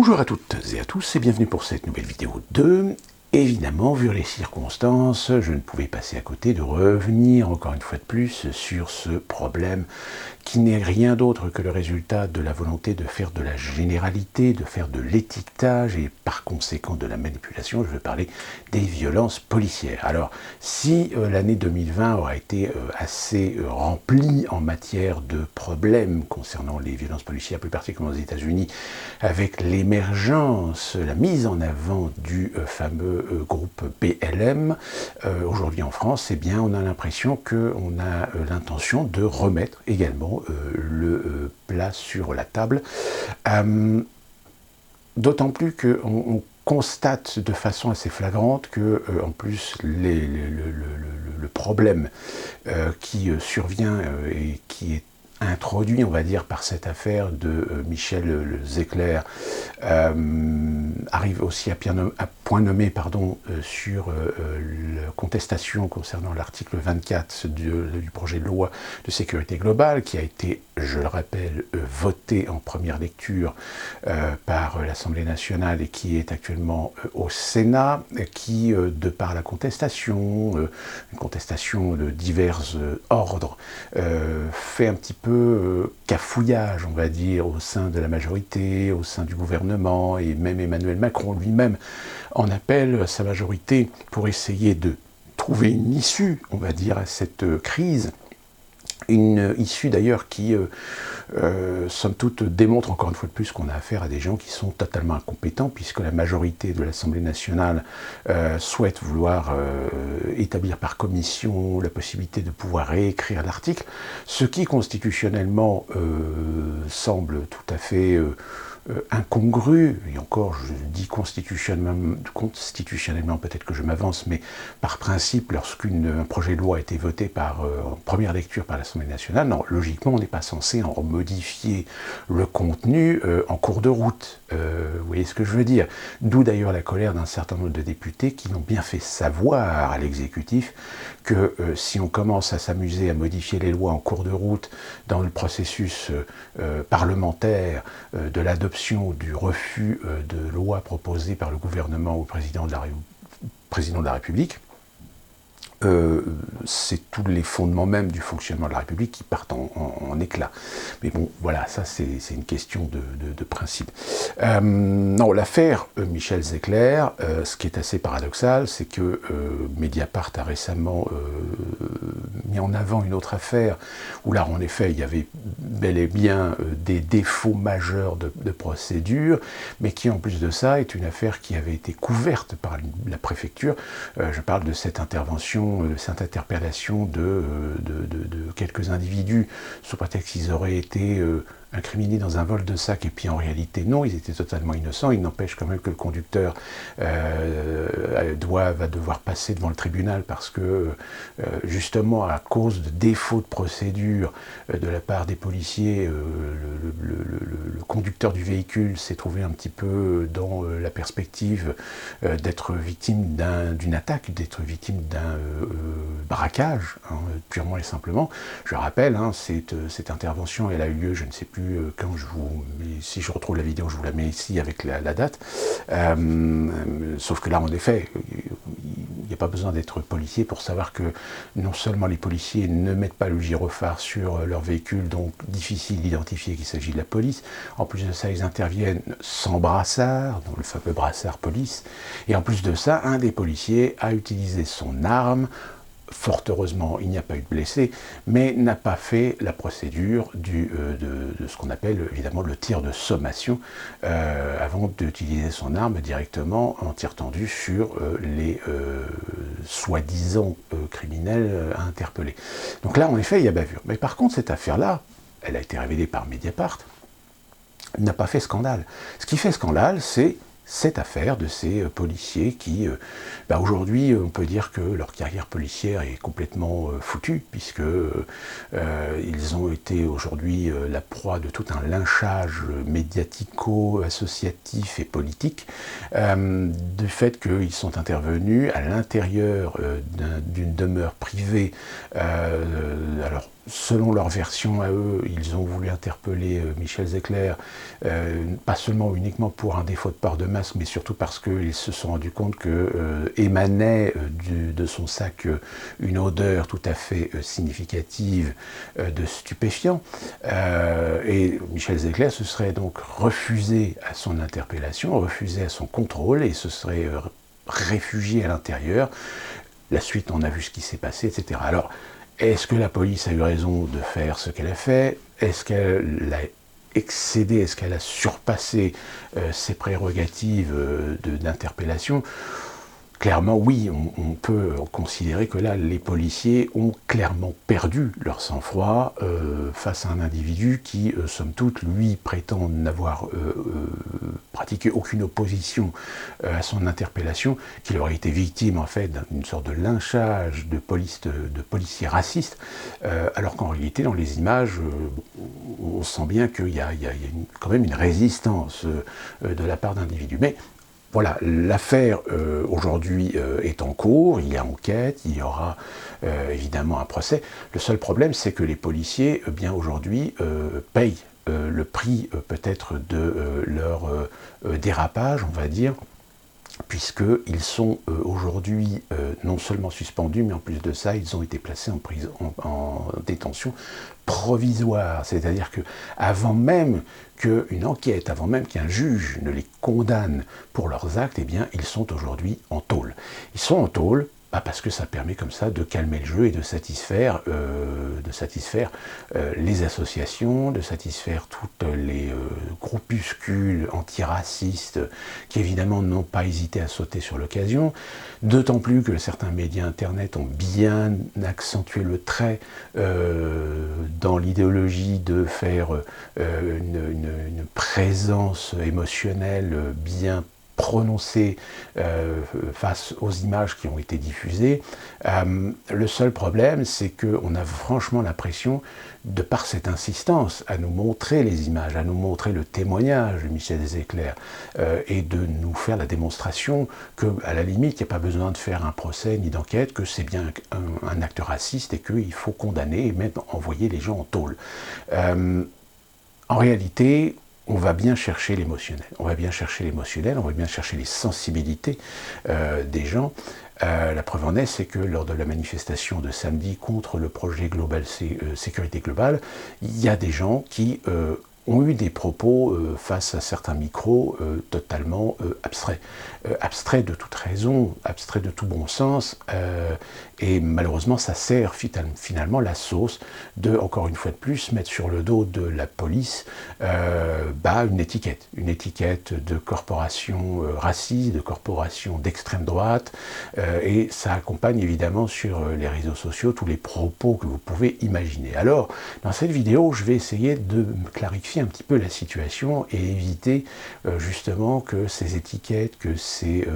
Bonjour à toutes et à tous et bienvenue pour cette nouvelle vidéo 2. Évidemment, vu les circonstances, je ne pouvais passer à côté de revenir encore une fois de plus sur ce problème qui n'est rien d'autre que le résultat de la volonté de faire de la généralité, de faire de l'étiquetage et par conséquent de la manipulation. Je veux parler des violences policières. Alors, si l'année 2020 aura été assez remplie en matière de problèmes concernant les violences policières, plus particulièrement aux États-Unis, avec l'émergence, la mise en avant du fameux groupe BLM, aujourd'hui en France, eh bien, on a l'impression qu'on a l'intention de remettre également le plat sur la table. D'autant plus qu'on constate de façon assez flagrante que, en plus, le problème qui survient et qui est introduit, on va dire, par cette affaire de Michel Zecler, arrive aussi à point nommé sur la contestation concernant l'article 24 du projet de loi de sécurité globale, qui a été, je le rappelle, voté en première lecture par l'Assemblée nationale et qui est actuellement au Sénat, qui, de par la contestation, une contestation de divers ordres, fait un petit peu cafouillage, on va dire, au sein de la majorité, au sein du gouvernement, et même Emmanuel Macron lui-même en appelle à sa majorité pour essayer de trouver une issue, on va dire, à cette crise. Une issue d'ailleurs qui, somme toute, démontre encore une fois de plus qu'on a affaire à des gens qui sont totalement incompétents, puisque la majorité de l'Assemblée nationale souhaite vouloir établir par commission la possibilité de pouvoir réécrire l'article, ce qui constitutionnellement semble tout à fait incongru, et encore je dis constitutionnellement peut-être que je m'avance, mais par principe, lorsqu'un projet de loi a été voté en première lecture par l'Assemblée nationale, non, logiquement on n'est pas censé en modifier le contenu en cours de route. Vous voyez ce que je veux dire? D'où d'ailleurs la colère d'un certain nombre de députés qui ont bien fait savoir à l'exécutif que si on commence à s'amuser à modifier les lois en cours de route dans le processus parlementaire de l'adoption du refus de loi proposée par le gouvernement au président de la République, c'est tous les fondements même du fonctionnement de la République qui partent en éclats. Mais bon, voilà, ça c'est une question de principe. Non, l'affaire Michel Zecler, ce qui est assez paradoxal, c'est que Mediapart a récemment mis en avant une autre affaire, où là, en effet, il y avait bel et bien des défauts majeurs de procédure, mais qui, en plus de ça, est une affaire qui avait été couverte par la préfecture. Je parle de cette intervention, de cette interpellation de quelques individus, sous prétexte qu'ils auraient été incriminés dans un vol de sac, et puis en réalité non, ils étaient totalement innocents. Il n'empêche quand même que le conducteur va devoir passer devant le tribunal parce que justement à cause de défauts de procédure de la part des policiers, le conducteur du véhicule s'est trouvé un petit peu dans la perspective d'être victime d'une attaque, d'être victime d'un braquage, purement et simplement. Je rappelle, cette intervention, elle a eu lieu, je ne sais plus quand, si je retrouve la vidéo, je vous la mets ici avec la date. Sauf que là, en effet, il n'y a pas besoin d'être policier pour savoir que non seulement les policiers ne mettent pas le gyrophare sur leur véhicule, donc difficile d'identifier qu'il s'agit de la police. En plus de ça, ils interviennent sans brassard, donc le fameux brassard police. Et en plus de ça, un des policiers a utilisé son arme. Fort heureusement, il n'y a pas eu de blessés, mais n'a pas fait la procédure de ce qu'on appelle évidemment le tir de sommation avant d'utiliser son arme directement en tir tendu sur les soi-disant criminels à interpeller. Donc là, en effet, il y a bavure. Mais par contre, cette affaire-là, elle a été révélée par Mediapart, n'a pas fait scandale. Ce qui fait scandale, c'est cette affaire de ces policiers qui, aujourd'hui, on peut dire que leur carrière policière est complètement foutue, puisque ils ont été aujourd'hui la proie de tout un lynchage médiatico-associatif et politique, du fait qu'ils sont intervenus à l'intérieur d'une demeure privée, alors selon leur version à eux, ils ont voulu interpeller Michel Zecler, pas seulement uniquement pour un défaut de port de masque, mais surtout parce qu'ils se sont rendus compte que émanait de son sac une odeur tout à fait significative de stupéfiants. Et Michel Zecler se serait donc refusé à son interpellation, refusé à son contrôle, et se serait réfugié à l'intérieur. La suite, on a vu ce qui s'est passé, etc. Alors, est-ce que la police a eu raison de faire ce qu'elle a fait? Est-ce qu'elle a excédé, est-ce qu'elle a surpassé ses prérogatives d'interpellation? Clairement, oui, on peut considérer que là, les policiers ont clairement perdu leur sang-froid face à un individu qui, somme toute, lui, prétend n'avoir pratiqué aucune opposition à son interpellation, qu'il aurait été victime, en fait, d'une sorte de lynchage de policiers racistes, alors qu'en réalité, dans les images, on sent bien qu'il y a quand même une résistance de la part d'individus. Mais voilà, l'affaire aujourd'hui est en cours, il y a enquête, il y aura évidemment un procès. Le seul problème, c'est que les policiers, bien aujourd'hui, payent le prix peut-être de leur dérapage, on va dire, puisqu'ils sont aujourd'hui non seulement suspendus, mais en plus de ça, ils ont été placés en prison, en détention provisoire. C'est-à-dire que avant même qu'une enquête, avant même qu'un juge ne les condamne pour leurs actes, eh bien, ils sont aujourd'hui en tôle. Ils sont en tôle parce que ça permet comme ça de calmer le jeu et de satisfaire les associations, de satisfaire tous les groupuscules antiracistes qui évidemment n'ont pas hésité à sauter sur l'occasion, d'autant plus que certains médias internet ont bien accentué le trait dans l'idéologie de faire une présence émotionnelle bien prononcée face aux images qui ont été diffusées. Le seul problème, c'est qu'on a franchement l'impression, de par cette insistance à nous montrer les images, à nous montrer le témoignage de Michel Zecler, et de nous faire la démonstration qu'à la limite, il n'y a pas besoin de faire un procès ni d'enquête, que c'est bien un acte raciste et qu'il faut condamner et même envoyer les gens en tôle. En réalité, on va bien chercher l'émotionnel, on va bien chercher l'émotionnel, on va bien chercher les sensibilités des gens. La preuve en est, c'est que lors de la manifestation de samedi contre le projet Sécurité Globale, il y a des gens qui ont eu des propos face à certains micros totalement abstraits. Abstraits de toute raison, abstraits de tout bon sens, et malheureusement ça sert finalement la sauce de, encore une fois de plus, mettre sur le dos de la police une étiquette de corporation raciste, de corporation d'extrême droite, et ça accompagne évidemment sur les réseaux sociaux tous les propos que vous pouvez imaginer. Alors, dans cette vidéo, je vais essayer de clarifier un petit peu la situation et éviter justement que ces étiquettes, que ces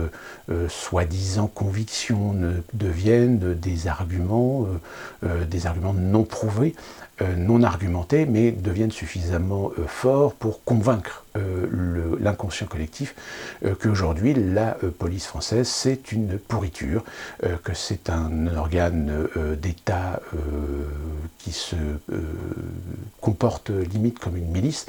soi-disant convictions ne deviennent des arguments non prouvés, non argumentés, mais deviennent suffisamment forts pour convaincre l'inconscient collectif qu'aujourd'hui la police française c'est une pourriture, que c'est un organe d'État qui se comporte limite comme une milice,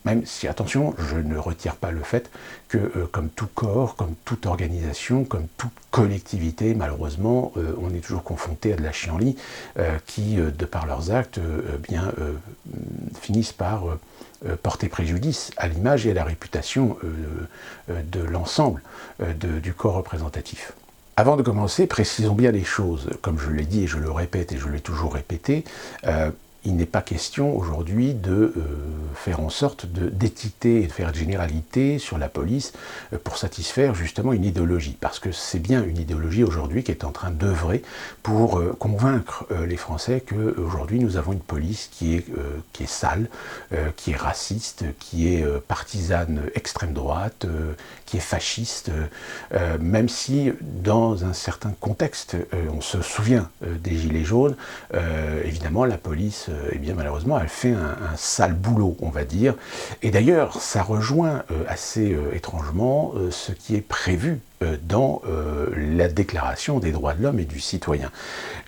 même si, attention, je ne retire pas le fait que, comme tout corps, comme toute organisation, comme toute collectivité, malheureusement, on est toujours confronté à de la chienlit qui, de par leurs actes, finissent par porter préjudice à l'image et à la réputation de l'ensemble du corps représentatif. Avant de commencer, précisons bien les choses. Comme je l'ai dit et je le répète et je l'ai toujours répété, il n'est pas question aujourd'hui de faire en sorte d'étiqueter et de faire de généralité sur la police pour satisfaire justement une idéologie. Parce que c'est bien une idéologie aujourd'hui qui est en train d'œuvrer pour convaincre les Français qu'aujourd'hui nous avons une police qui est sale, qui est raciste, qui est partisane extrême droite, qui est fasciste, même si dans un certain contexte, on se souvient des Gilets jaunes, évidemment la police eh bien malheureusement, elle fait un sale boulot, on va dire. Et d'ailleurs, ça rejoint assez étrangement ce qui est prévu dans la Déclaration des droits de l'homme et du citoyen.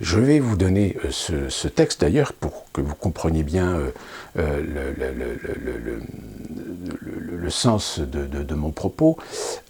Je vais vous donner ce texte d'ailleurs pour que vous compreniez bien le sens de mon propos,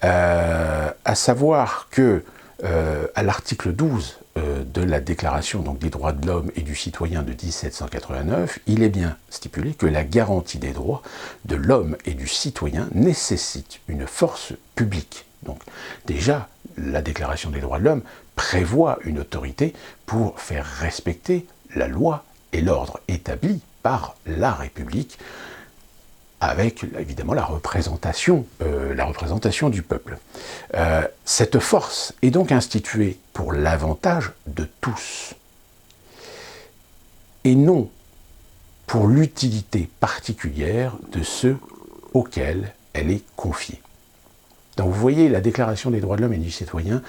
à savoir que à l'article 12 de la Déclaration donc, des droits de l'homme et du citoyen de 1789, il est bien stipulé que la garantie des droits de l'homme et du citoyen nécessite une force publique. Donc déjà, la Déclaration des droits de l'homme prévoit une autorité pour faire respecter la loi et l'ordre établi par la République, avec évidemment la représentation du peuple. Cette force est donc instituée pour l'avantage de tous, et non pour l'utilité particulière de ceux auxquels elle est confiée. Donc vous voyez, la Déclaration des droits de l'homme et du citoyen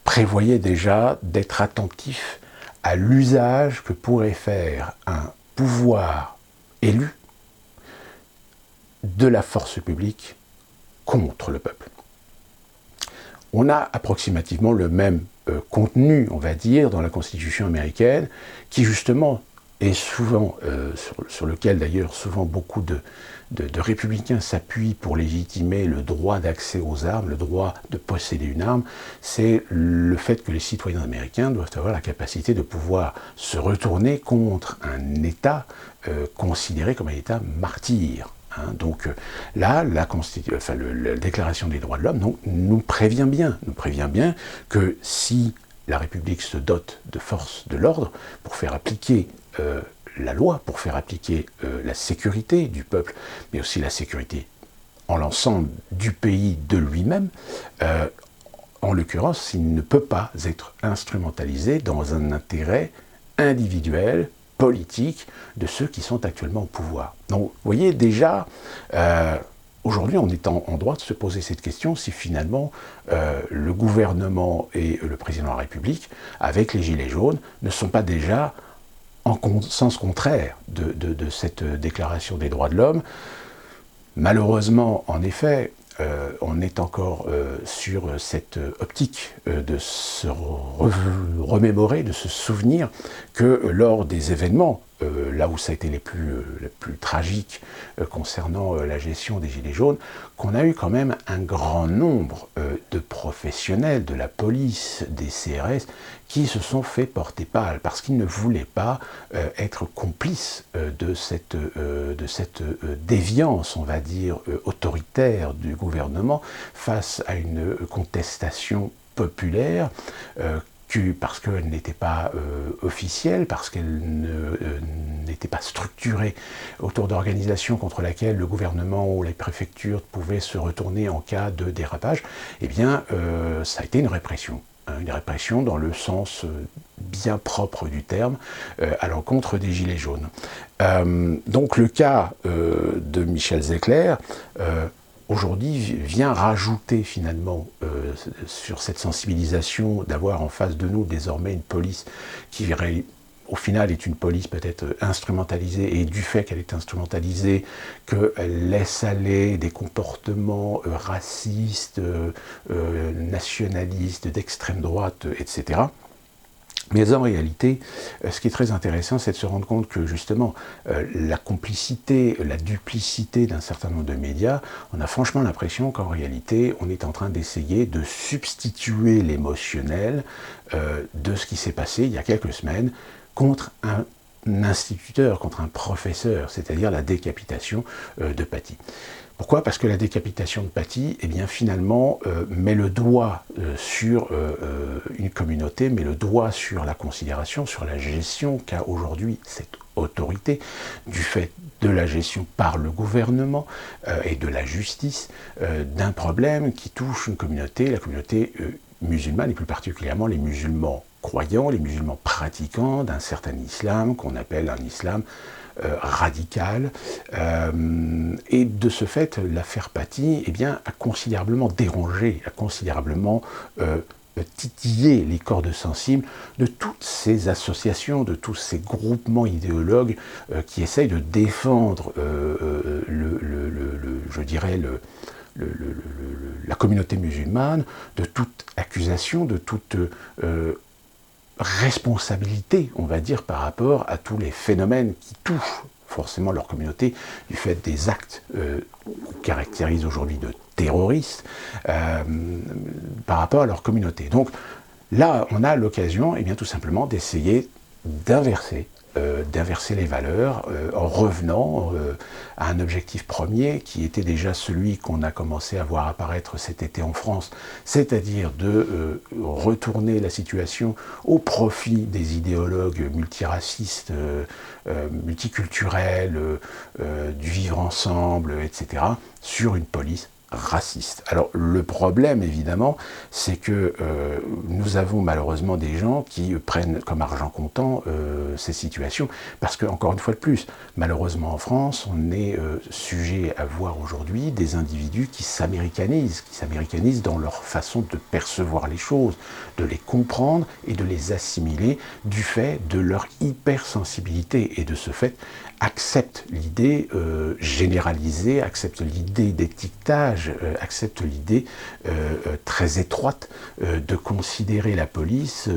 prévoyait déjà d'être attentif à l'usage que pourrait faire un pouvoir élu de la force publique contre le peuple. On a approximativement le même contenu, on va dire, dans la Constitution américaine, qui justement est souvent, sur lequel d'ailleurs souvent beaucoup de républicains s'appuient pour légitimer le droit d'accès aux armes, le droit de posséder une arme, c'est le fait que les citoyens américains doivent avoir la capacité de pouvoir se retourner contre un État considéré comme un État martyr. Donc là, la Déclaration des droits de l'homme nous prévient bien que si la République se dote de forces de l'ordre pour faire appliquer la loi, pour faire appliquer la sécurité du peuple, mais aussi la sécurité en l'ensemble du pays de lui-même, en l'occurrence, il ne peut pas être instrumentalisé dans un intérêt individuel, politique, de ceux qui sont actuellement au pouvoir. Donc, vous voyez, déjà, aujourd'hui, on est en droit de se poser cette question si finalement le gouvernement et le président de la République, avec les Gilets jaunes, ne sont pas déjà en sens contraire de cette déclaration des droits de l'homme. Malheureusement, en effet, on est encore sur cette optique de se remémorer, de se souvenir que lors des événements, là où ça a été les plus tragiques concernant la gestion des Gilets jaunes, qu'on a eu quand même un grand nombre de professionnels de la police, des CRS, qui se sont fait porter pâle parce qu'ils ne voulaient pas être complices de cette déviance, on va dire, autoritaire du gouvernement face à une contestation populaire parce qu'elle n'était pas officielle, parce qu'elle n'était pas structurée autour d'organisations contre laquelle le gouvernement ou les préfectures pouvaient se retourner en cas de dérapage, eh bien, ça a été une répression dans le sens bien propre du terme, à l'encontre des Gilets jaunes. Donc le cas de Michel Zecler, aujourd'hui, vient rajouter finalement sur cette sensibilisation d'avoir en face de nous désormais une police qui au final est une police peut-être instrumentalisée, et du fait qu'elle est instrumentalisée, qu'elle laisse aller des comportements racistes, nationalistes, d'extrême droite, etc. Mais en réalité, ce qui est très intéressant, c'est de se rendre compte que justement, la complicité, la duplicité d'un certain nombre de médias, on a franchement l'impression qu'en réalité, on est en train d'essayer de substituer l'émotionnel de ce qui s'est passé il y a quelques semaines contre un instituteur, contre un professeur, c'est-à-dire la décapitation de Paty. Pourquoi ? Parce que la décapitation de Paty, eh bien, finalement, met le doigt sur une communauté, met le doigt sur la considération, sur la gestion qu'a aujourd'hui cette autorité, du fait de la gestion par le gouvernement et de la justice, d'un problème qui touche une communauté, la communauté musulmane, et plus particulièrement les musulmans croyants, les musulmans pratiquants d'un certain islam, qu'on appelle un islam radical, et de ce fait, l'affaire Paty, eh bien, a considérablement dérangé, a considérablement titiller les cordes sensibles de toutes ces associations, de tous ces groupements idéologues qui essayent de défendre, je dirais, la communauté musulmane de toute accusation, de toute responsabilité, on va dire, par rapport à tous les phénomènes qui touchent forcément leur communauté du fait des actes qu'on caractérise aujourd'hui de terroristes par rapport à leur communauté. Donc là, on a l'occasion, eh bien, tout simplement, d'essayer d'inverser les valeurs en revenant à un objectif premier qui était déjà celui qu'on a commencé à voir apparaître cet été en France, c'est-à-dire de retourner la situation au profit des idéologues multiracistes, multiculturels, du vivre ensemble, etc., sur une police raciste. Alors le problème évidemment, c'est que nous avons malheureusement des gens qui prennent comme argent comptant ces situations, parce que encore une fois de plus, malheureusement en France, on est sujet à voir aujourd'hui des individus qui s'américanisent dans leur façon de percevoir les choses, de les comprendre et de les assimiler du fait de leur hypersensibilité, et de ce fait acceptent l'idée généralisée, acceptent l'idée d'étiquetage, acceptent l'idée très étroite de considérer la police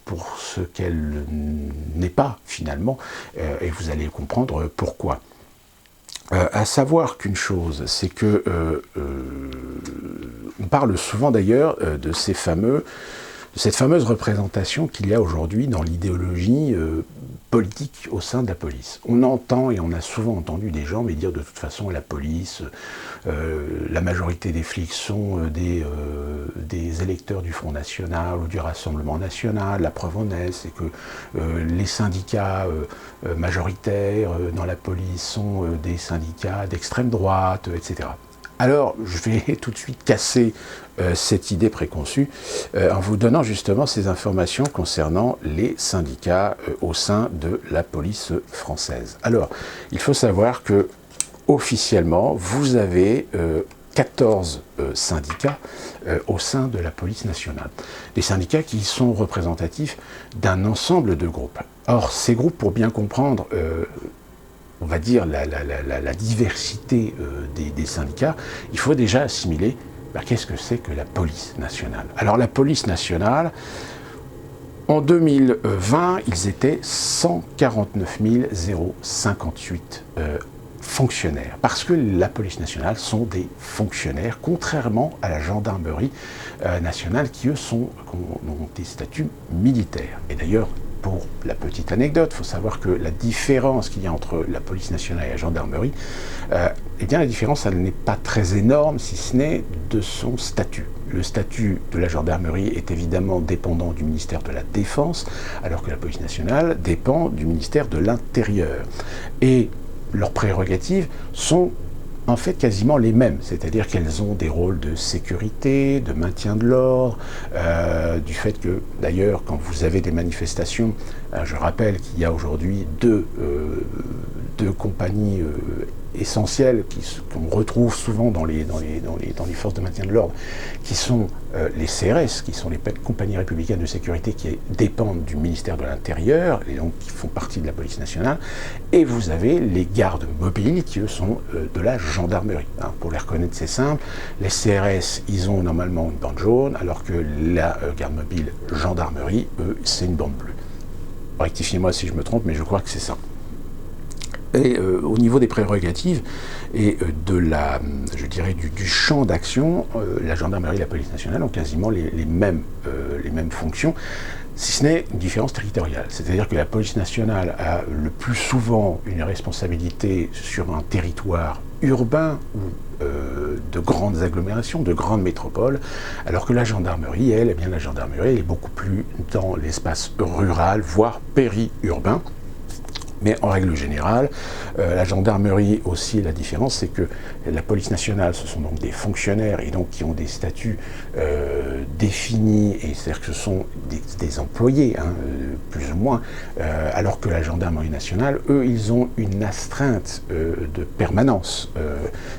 pour ce qu'elle n'est pas finalement, et vous allez comprendre pourquoi. À savoir qu'une chose, c'est que on parle souvent d'ailleurs de cette fameuse représentation qu'il y a aujourd'hui dans l'idéologie politique au sein de la police. On entend, et on a souvent entendu des gens dire de toute façon la police, la majorité des flics sont des électeurs du Front National ou du Rassemblement National. La preuve en est, c'est que les syndicats majoritaires dans la police sont des syndicats d'extrême droite, etc. Alors, je vais tout de suite casser cette idée préconçue en vous donnant justement ces informations concernant les syndicats au sein de la police française. Alors, il faut savoir que officiellement, vous avez 14 syndicats au sein de la police nationale. Des syndicats qui sont représentatifs d'un ensemble de groupes. Or, ces groupes, pour bien comprendre on va dire, la diversité des syndicats, il faut déjà assimiler qu'est-ce que c'est que la police nationale. Alors la police nationale, en 2020, ils étaient 149 058 fonctionnaires, parce que la police nationale sont des fonctionnaires, contrairement à la gendarmerie nationale, qui eux ont des statuts militaires. Et d'ailleurs, pour la petite anecdote, il faut savoir que la différence qu'il y a entre la police nationale et la gendarmerie, eh bien la différence, elle n'est pas très énorme, si ce n'est de son statut. Le statut de la gendarmerie est évidemment dépendant du ministère de la Défense, alors que la police nationale dépend du ministère de l'Intérieur. Et leurs prérogatives sont en fait quasiment les mêmes, c'est-à-dire qu'elles ont des rôles de sécurité, de maintien de l'ordre, du fait que, d'ailleurs, quand vous avez des manifestations, je rappelle qu'il y a aujourd'hui deux compagnies essentielles qu'on retrouve souvent dans les forces de maintien de l'ordre, qui sont les CRS, qui sont les compagnies républicaines de sécurité qui dépendent du ministère de l'Intérieur, et donc qui font partie de la police nationale, et vous avez les gardes mobiles, qui eux sont de la gendarmerie. Pour les reconnaître, c'est simple, les CRS, ils ont normalement une bande jaune, alors que la garde mobile gendarmerie, eux, c'est une bande bleue. Rectifiez-moi si je me trompe, mais je crois que c'est ça. Et au niveau des prérogatives et je dirais du champ d'action, la gendarmerie et la police nationale ont quasiment les mêmes fonctions, si ce n'est une différence territoriale. C'est-à-dire que la police nationale a le plus souvent une responsabilité sur un territoire urbain ou de grandes agglomérations, de grandes métropoles, alors que la gendarmerie, elle est beaucoup plus dans l'espace rural, voire périurbain, Mais en règle générale, la gendarmerie aussi, la différence, c'est que la police nationale, ce sont donc des fonctionnaires et donc qui ont des statuts définis, et c'est-à-dire que ce sont des employés, hein, plus ou moins, alors que la gendarmerie nationale, eux, ils ont une astreinte de permanence.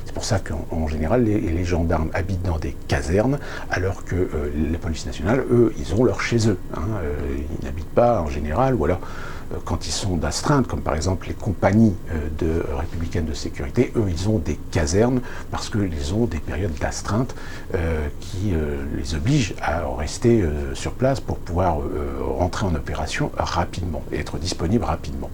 C'est pour ça qu'en général, les gendarmes habitent dans des casernes, alors que la police nationale, eux, ils ont leur chez eux. Hein, ils n'habitent pas en général, ou alors quand ils sont d'astreinte, comme par exemple les compagnies républicaines de sécurité, eux, ils ont des casernes parce qu'ils ont des périodes d'astreinte qui les obligent à rester sur place pour pouvoir rentrer en opération rapidement et être disponibles rapidement.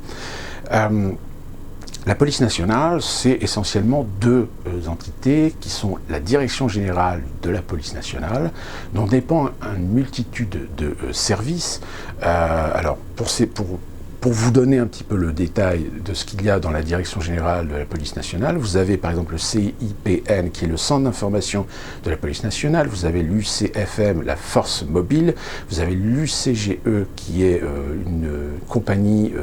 La police nationale, c'est essentiellement deux entités qui sont la direction générale de la police nationale, dont dépend une multitude de services. Alors, pour vous donner un petit peu le détail de ce qu'il y a dans la direction générale de la police nationale, vous avez par exemple le CIPN, qui est le centre d'information de la police nationale, vous avez l'UCFM, la force mobile, vous avez l'UCGE, qui est une compagnie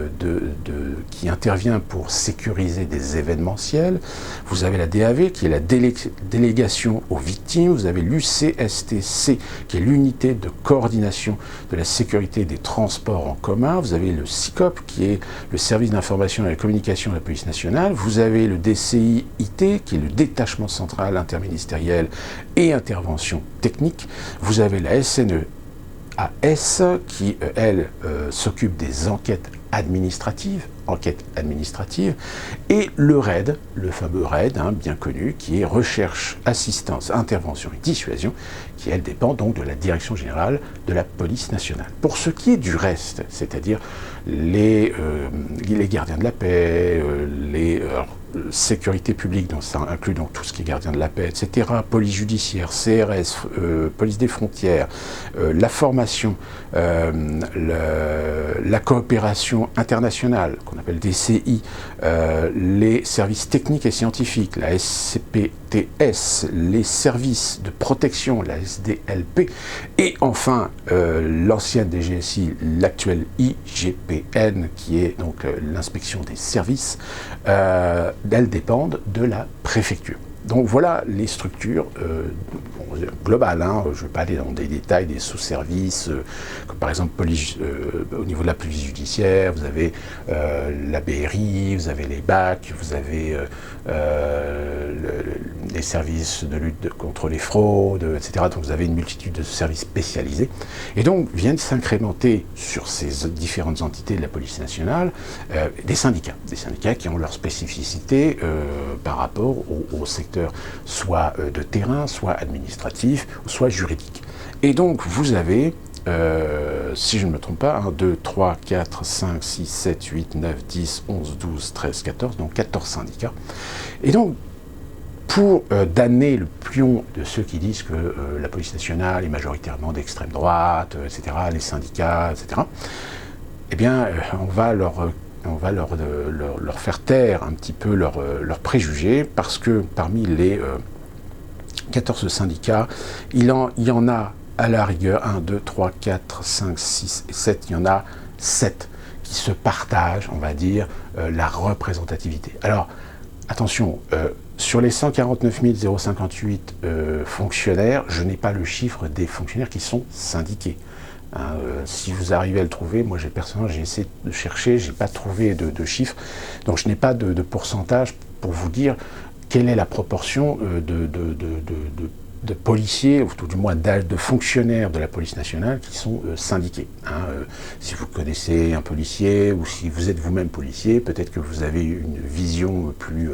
qui intervient pour sécuriser des événementiels, vous avez la DAV, qui est la délégation aux victimes, vous avez l'UCSTC, qui est l'unité de coordination de la sécurité des transports en commun, vous avez le SICOP, qui est le service d'information et de la communication de la police nationale. Vous avez le DCI-IT, qui est le détachement central interministériel et intervention technique. Vous avez la SNEAS, qui, elle, s'occupe des enquêtes administratives, et le RAID, le fameux RAID, hein, bien connu, qui est recherche, assistance, intervention et dissuasion, qui, elle, dépend donc de la direction générale de la police nationale. Pour ce qui est du reste, c'est-à-dire les gardiens de la paix, sécurité publique, donc ça inclut donc tout ce qui est gardien de la paix, etc., police judiciaire, CRS, police des frontières, la formation, la coopération internationale, qu'on appelle DCI, les services techniques et scientifiques, la SCPTS, les services de protection, la SDLP, et enfin l'ancienne DGSI, l'actuelle IGPN, qui est donc l'inspection des services, elles dépendent de la préfecture. Donc voilà les structures globales, hein. Je ne vais pas aller dans des détails des sous-services, comme par exemple au niveau de la police judiciaire, vous avez la BRI, vous avez les BAC, vous avez les services de lutte contre les fraudes, etc. Donc vous avez une multitude de services spécialisés. Et donc viennent s'incrémenter sur ces différentes entités de la police nationale des syndicats qui ont leur spécificité par rapport au secteur soit de terrain, soit administratif, soit juridique. Et donc vous avez, si je ne me trompe pas, 1, 2, 3, 4, 5, 6, 7, 8, 9, 10, 11, 12, 13, 14, donc 14 syndicats. Et donc, pour damner le plomb de ceux qui disent que la police nationale est majoritairement d'extrême droite, etc., les syndicats, etc., eh bien, on va leur faire taire un petit peu leurs préjugés, parce que parmi les 14 syndicats, il y en a à la rigueur 1, 2, 3, 4, 5, 6 et 7, il y en a 7 qui se partagent, on va dire, la représentativité. Alors, attention, sur les 149 058 fonctionnaires, je n'ai pas le chiffre des fonctionnaires qui sont syndiqués. Hein, si vous arrivez à le trouver, moi personnellement j'ai essayé de chercher, j'ai pas trouvé de chiffres, donc je n'ai pas de pourcentage pour vous dire quelle est la proportion de policiers, ou tout du moins de fonctionnaires de la police nationale qui sont syndiqués. Hein, si vous connaissez un policier, ou si vous êtes vous-même policier, peut-être que vous avez une vision plus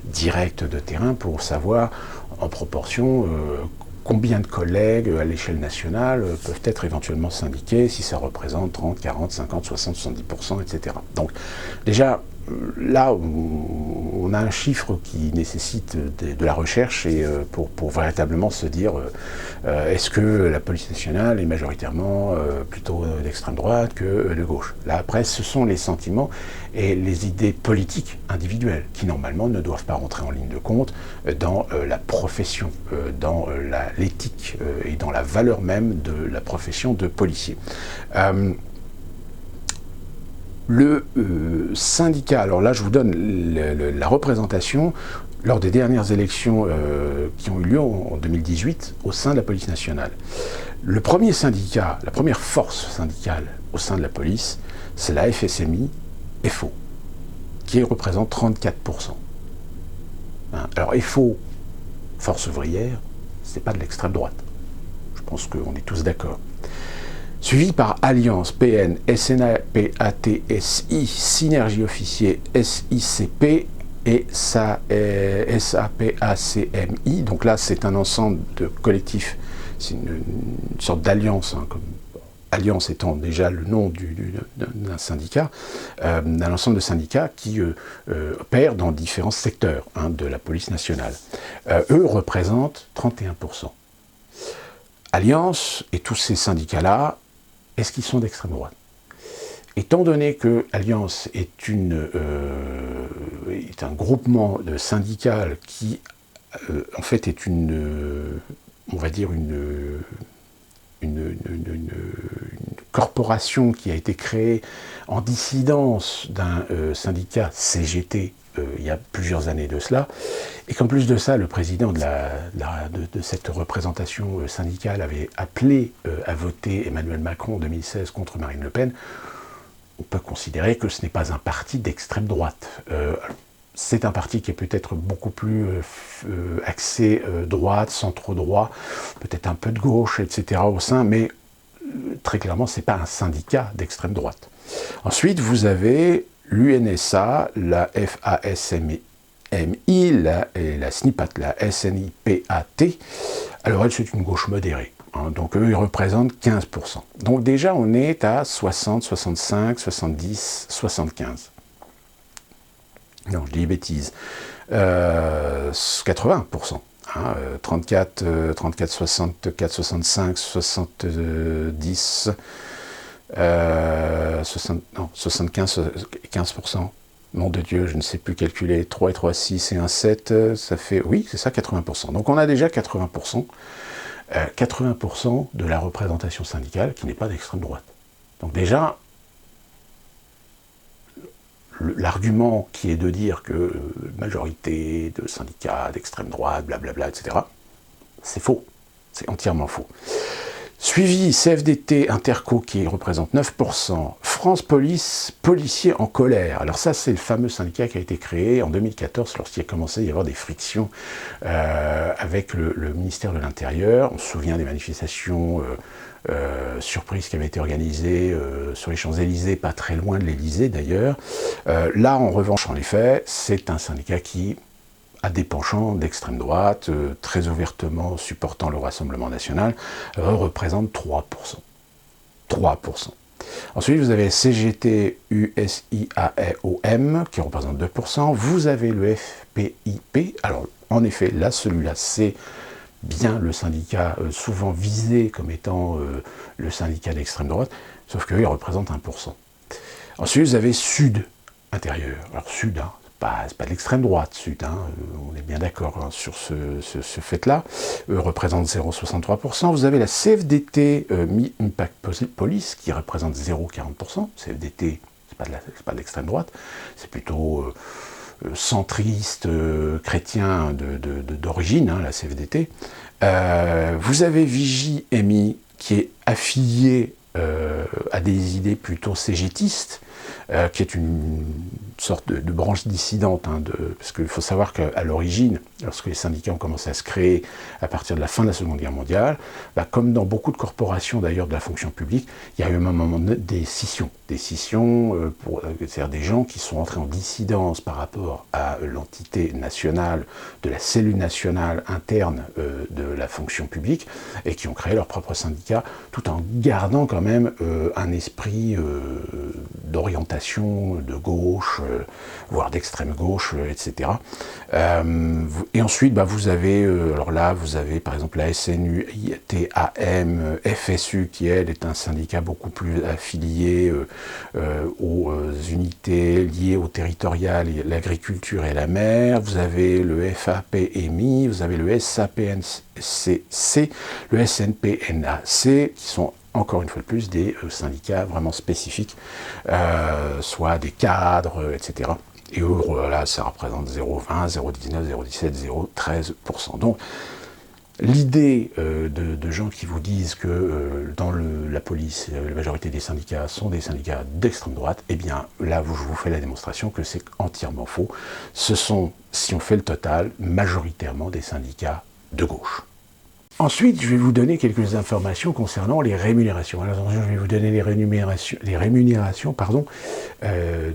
directe de terrain pour savoir en proportion combien de collègues à l'échelle nationale peuvent être éventuellement syndiqués, si ça représente 30, 40, 50, 60, 70%, etc. Donc déjà, là, on a un chiffre qui nécessite de la recherche et pour véritablement se dire est-ce que la police nationale est majoritairement plutôt d'extrême droite que de gauche. Là, après, ce sont les sentiments et les idées politiques individuelles qui, normalement, ne doivent pas rentrer en ligne de compte dans la profession, dans l'éthique et dans la valeur même de la profession de policier. Le syndicat, alors là je vous donne la représentation lors des dernières élections qui ont eu lieu en 2018 au sein de la police nationale. Le premier syndicat, la première force syndicale au sein de la police, c'est la FSMI FO, qui représente 34%. Alors FO, force ouvrière, c'est pas de l'extrême droite. Je pense qu'on est tous d'accord. Suivi par Alliance, PN, SNA, PATSI, Synergie Officier, SICP et SAPACMI. Donc là, c'est un ensemble de collectifs, c'est une sorte d'alliance, hein, comme Alliance étant déjà le nom d'un syndicat, d'un ensemble de syndicats qui opèrent dans différents secteurs de la police nationale. Eux représentent 31%. Alliance et tous ces syndicats-là, est-ce qu'ils sont d'extrême droite? Étant donné que Alliance est un groupement de syndicats qui, en fait, est on va dire une corporation qui a été créée en dissidence d'un syndicat CGT il y a plusieurs années de cela, et qu'en plus de ça, le président de cette représentation syndicale avait appelé à voter Emmanuel Macron en 2016 contre Marine Le Pen, on peut considérer que ce n'est pas un parti d'extrême droite. C'est un parti qui est peut-être beaucoup plus axé droite, centre-droit, peut-être un peu de gauche, etc. au sein, mais très clairement, ce n'est pas un syndicat d'extrême droite. Ensuite, vous avez l'UNSA, la FASMI, la SNIPAT, la SNIPAT. Alors elle, c'est une gauche modérée. Donc eux, ils représentent 15%. Donc déjà, on est à 60, 65, 70, 75. Non, je dis bêtises. 80%. 34, 64, 65, 70, 75, 15%. Nom de Dieu, je ne sais plus calculer. 3 et 3, 6 et 1, 7, ça fait... Oui, c'est ça, 80%. Donc on a déjà 80%. 80% de la représentation syndicale qui n'est pas d'extrême droite. Donc déjà, l'argument qui est de dire que majorité de syndicats d'extrême droite, blablabla, etc., c'est faux. C'est entièrement faux. Suivi CFDT Interco qui représente 9%, France Police, policiers en colère. Alors ça, c'est le fameux syndicat qui a été créé en 2014 lorsqu'il a commencé à y avoir des frictions avec le ministère de l'Intérieur. On se souvient des manifestations surprises qui avaient été organisées sur les Champs-Élysées, pas très loin de l'Élysée d'ailleurs. Là, en revanche, en effet, c'est un syndicat qui a des penchants d'extrême droite, très ouvertement supportant le Rassemblement national, représente 3%. 3%. Ensuite, vous avez CGT, USIAEOM, qui représente 2%. Vous avez le FPIP. Alors, en effet, là, celui-là, c'est bien le syndicat souvent visé comme étant le syndicat d'extrême droite, sauf qu'il représente 1%. Ensuite, vous avez Sud intérieur. Alors, Sud, c'est pas de l'extrême droite, Sud, on est bien d'accord sur ce fait-là, représente 0,63%. Vous avez la CFDT Mi-Impact Police qui représente 0,40%. CFDT, c'est pas de l'extrême droite, c'est plutôt centriste, chrétien d'origine, la CFDT. Vous avez Vigie MI qui est affilié à des idées plutôt cégétistes, qui est une sorte de branche dissidente, parce qu'il faut savoir qu'à l'origine, lorsque les syndicats ont commencé à se créer à partir de la fin de la Seconde Guerre mondiale, comme dans beaucoup de corporations d'ailleurs de la fonction publique, il y a eu à un moment des scissions. Des scissions, c'est-à-dire des gens qui sont entrés en dissidence par rapport à l'entité nationale, de la cellule nationale interne de la fonction publique, et qui ont créé leur propre syndicat, tout en gardant quand même un esprit d'orientation de gauche, voire d'extrême gauche, etc. Et ensuite, vous avez, alors là, vous avez par exemple la SNUTAM, FSU, qui elle est un syndicat beaucoup plus affilié aux unités liées au territorial, l'agriculture et la mer. Vous avez le FAPMI, vous avez le SAPNCC, le SNPNAC, qui sont encore une fois de plus, des syndicats vraiment spécifiques, soit des cadres, etc. Et eux, là, ça représente 0,20, 0,19, 0,17, 0,13%. Donc, l'idée de gens qui vous disent que dans la police, la majorité des syndicats sont des syndicats d'extrême droite, eh bien là, je vous fais la démonstration que c'est entièrement faux. Ce sont, si on fait le total, majoritairement des syndicats de gauche. Ensuite, je vais vous donner quelques informations concernant les rémunérations. Alors, attention, je vais vous donner les rémunérations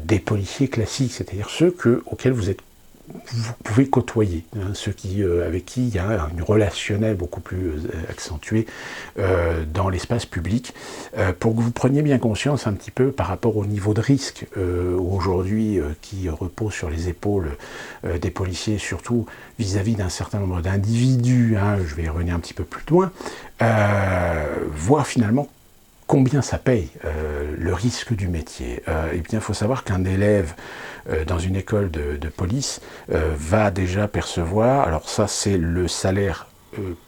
des policiers classiques, c'est-à-dire ceux auxquels vous pouvez côtoyer, hein, ceux avec qui il y a un relationnel beaucoup plus accentué dans l'espace public, pour que vous preniez bien conscience un petit peu par rapport au niveau de risque aujourd'hui qui repose sur les épaules des policiers, surtout vis-à-vis d'un certain nombre d'individus, hein, je vais y revenir un petit peu plus loin, voir finalement combien ça paye le risque du métier. Eh bien, il faut savoir qu'un élève dans une école de police va déjà percevoir, alors ça c'est le salaire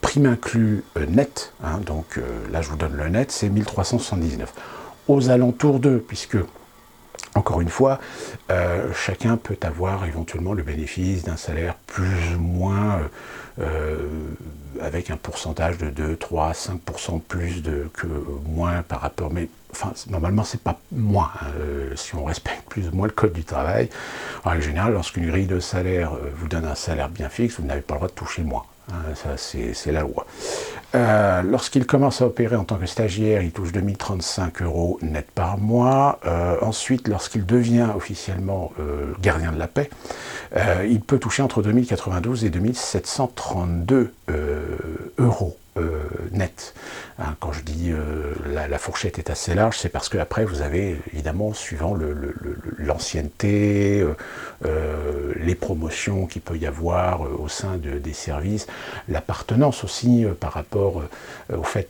prime inclus net, hein, donc là je vous donne le net, c'est 1379. Aux alentours d'eux, puisque encore une fois, chacun peut avoir éventuellement le bénéfice d'un salaire plus ou moins avec un pourcentage de 2, 3, 5% plus que moins par rapport, mais enfin, normalement c'est pas moins, hein, si on respecte plus ou moins le code du travail. En règle générale, lorsqu'une grille de salaire vous donne un salaire bien fixe, vous n'avez pas le droit de toucher moins. Hein, ça, c'est la loi. Lorsqu'il commence à opérer en tant que stagiaire, il touche 2035 € net par mois. Ensuite, lorsqu'il devient officiellement gardien de la paix, il peut toucher entre 2092 et 2732 € net. Hein, quand je dis la fourchette est assez large, c'est parce qu'après vous avez évidemment, suivant l'ancienneté, les promotions qu'il peut y avoir au sein des services, l'appartenance aussi par rapport au fait,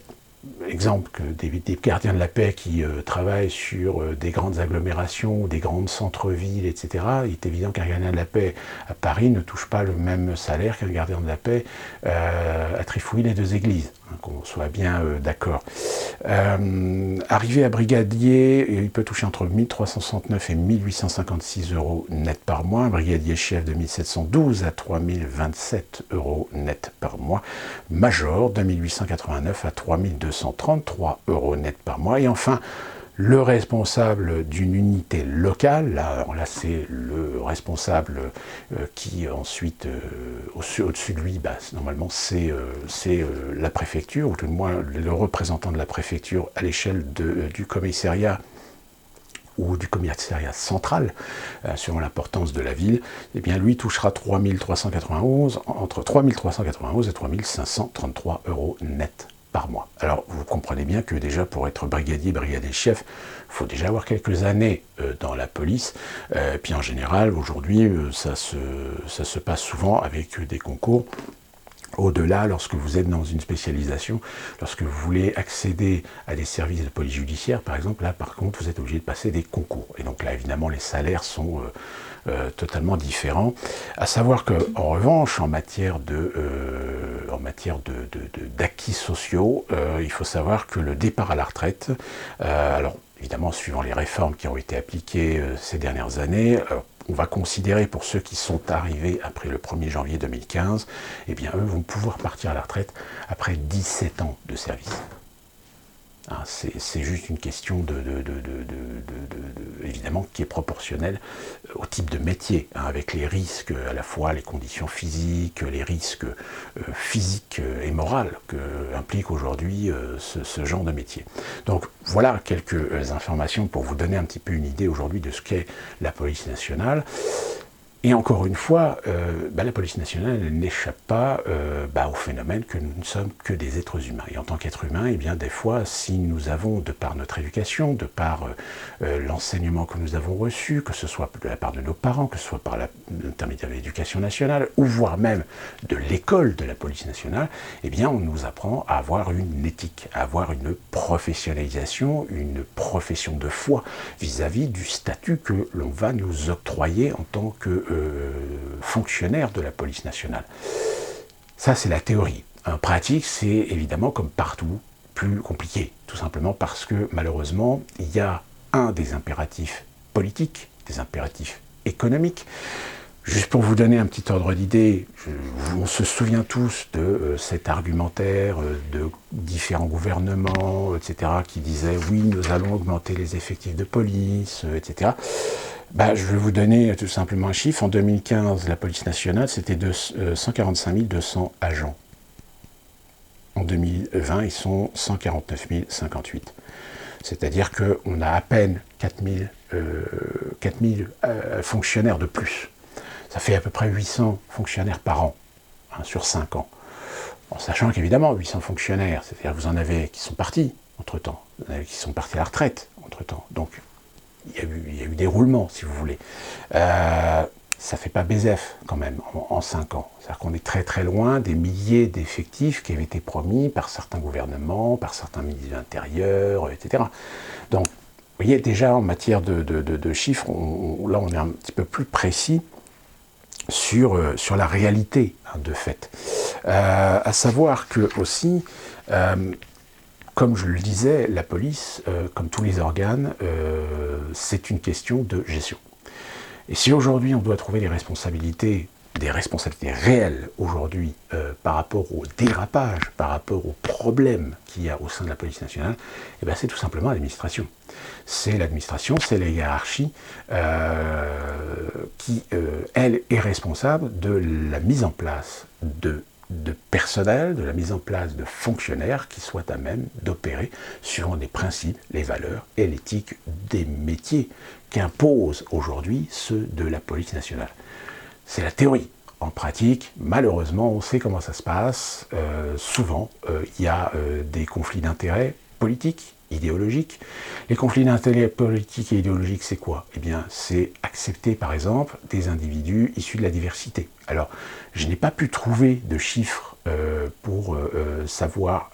exemple, que des gardiens de la paix qui travaillent sur des grandes agglomérations, des grands centres-villes, etc. Il est évident qu'un gardien de la paix à Paris ne touche pas le même salaire qu'un gardien de la paix à Trifouille-les-Deux-Églises, hein, qu'on soit bien d'accord. Arrivé à brigadier, il peut toucher entre 1369 et 1856 € net par mois, un brigadier chef de 1712 à 3027 € net par mois, major de 1889 à 3233 € net par mois, et enfin le responsable d'une unité locale, là c'est le responsable qui ensuite, au-dessus de lui, normalement c'est la préfecture, ou tout du moins le représentant de la préfecture à l'échelle du commissariat ou du commissariat central, selon l'importance de la ville, eh bien lui touchera entre 3391 et 3533 € net par mois. Alors vous comprenez bien que déjà pour être brigadier chef, il faut déjà avoir quelques années dans la police, puis en général aujourd'hui ça se passe souvent avec des concours. Au-delà, lorsque vous êtes dans une spécialisation, lorsque vous voulez accéder à des services de police judiciaire, par exemple, là, par contre, vous êtes obligé de passer des concours. Et donc là, évidemment, les salaires sont totalement différents. À savoir qu'en revanche, en matière d'acquis sociaux, il faut savoir que le départ à la retraite, alors évidemment, suivant les réformes qui ont été appliquées ces dernières années, on va considérer pour ceux qui sont arrivés après le 1er janvier 2015, eh bien eux vont pouvoir partir à la retraite après 17 ans de service. Hein, c'est juste une question évidemment qui est proportionnelle au type de métier, hein, avec les risques, à la fois les conditions physiques, les risques physiques et moraux que implique aujourd'hui ce genre de métier. Donc voilà quelques informations pour vous donner un petit peu une idée aujourd'hui de ce qu'est la police nationale. Et encore une fois, la police nationale n'échappe pas au phénomène que nous ne sommes que des êtres humains. Et en tant qu'êtres humains, eh bien, des fois, si nous avons, de par notre éducation, de par l'enseignement que nous avons reçu, que ce soit de la part de nos parents, que ce soit par l'intermédiaire de l'éducation nationale, ou voire même de l'école de la police nationale, eh bien, on nous apprend à avoir une éthique, à avoir une professionnalisation, une profession de foi vis-à-vis du statut que l'on va nous octroyer en tant que fonctionnaire de la police nationale. Ça, c'est la théorie. En pratique, c'est évidemment comme partout, plus compliqué, tout simplement parce que malheureusement, il y a un des impératifs politiques, des impératifs économiques. Juste pour vous donner un petit ordre d'idée, on se souvient tous de cet argumentaire de différents gouvernements, etc., qui disaient « oui, nous allons augmenter les effectifs de police, etc. » Je vais vous donner tout simplement un chiffre. En 2015, la police nationale, c'était 145 200 agents. En 2020, ils sont 149 058. C'est-à-dire qu'on a à peine 4000 fonctionnaires de plus. Ça fait à peu près 800 fonctionnaires par an, sur 5 ans. En sachant qu'évidemment, 800 fonctionnaires, c'est-à-dire que vous en avez qui sont partis entre-temps, vous en avez qui sont partis à la retraite entre-temps. Donc, il y a eu des roulements, si vous voulez. Ça ne fait pas BZF, quand même, en 5 ans. C'est-à-dire qu'on est très très loin des milliers d'effectifs qui avaient été promis par certains gouvernements, par certains ministres de l'Intérieur, etc. Donc, vous voyez, déjà, en matière de chiffres, là, on est un petit peu plus précis sur la réalité, de fait. À savoir que, aussi, comme je le disais, la police, comme tous les organes, c'est une question de gestion. Et si aujourd'hui on doit trouver des responsabilités réelles aujourd'hui par rapport au dérapage, par rapport aux problèmes qu'il y a au sein de la police nationale, eh bien c'est tout simplement l'administration. C'est l'administration, c'est la hiérarchie qui, elle, est responsable de la mise en place de personnel, de la mise en place de fonctionnaires qui soient à même d'opérer suivant les principes, les valeurs et l'éthique des métiers qu'imposent aujourd'hui ceux de la police nationale. C'est la théorie. En pratique, malheureusement, on sait comment ça se passe. Souvent, il y a des conflits d'intérêts politiques, idéologiques. Les conflits d'intérêts politiques et idéologiques, c'est quoi? Eh bien, c'est accepter, par exemple, des individus issus de la diversité. Alors, je n'ai pas pu trouver de chiffres pour savoir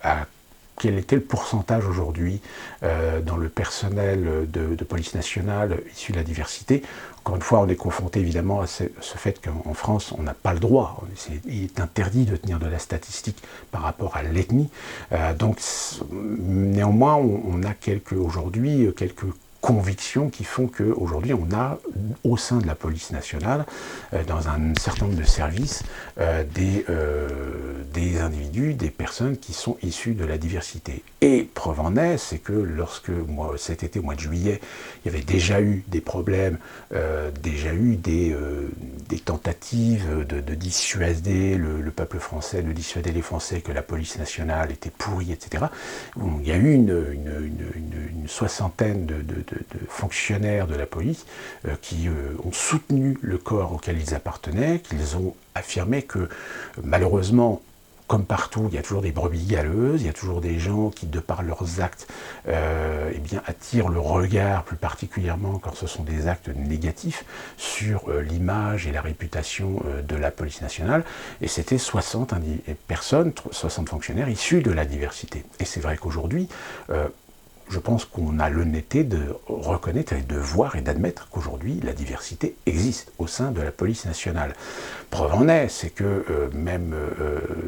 quel était le pourcentage aujourd'hui dans le personnel de police nationale issu de la diversité. Encore une fois, on est confronté évidemment à ce fait qu'en France, on n'a pas le droit. Il est interdit de tenir de la statistique par rapport à l'ethnie. Donc, néanmoins, on a aujourd'hui quelques convictions qui font qu'aujourd'hui, on a au sein de la police nationale, dans un certain nombre de services, des individus, des personnes qui sont issues de la diversité. Et preuve en est, c'est que lorsque, cet été, au mois de juillet, il y avait déjà eu des problèmes, déjà eu des tentatives de dissuader le peuple français, de dissuader les Français que la police nationale était pourrie, etc. Il y a eu une soixantaine de fonctionnaires de la police qui ont soutenu le corps auquel ils appartenaient, qu'ils ont affirmé que malheureusement, comme partout, il y a toujours des brebis galeuses, il y a toujours des gens qui, de par leurs actes, attirent le regard, plus particulièrement quand ce sont des actes négatifs, sur l'image et la réputation de la police nationale. Et c'était 60 personnes, 60 fonctionnaires issus de la diversité. Et c'est vrai qu'aujourd'hui, je pense qu'on a l'honnêteté de reconnaître et de voir et d'admettre qu'aujourd'hui, la diversité existe au sein de la police nationale. Preuve en est, c'est que même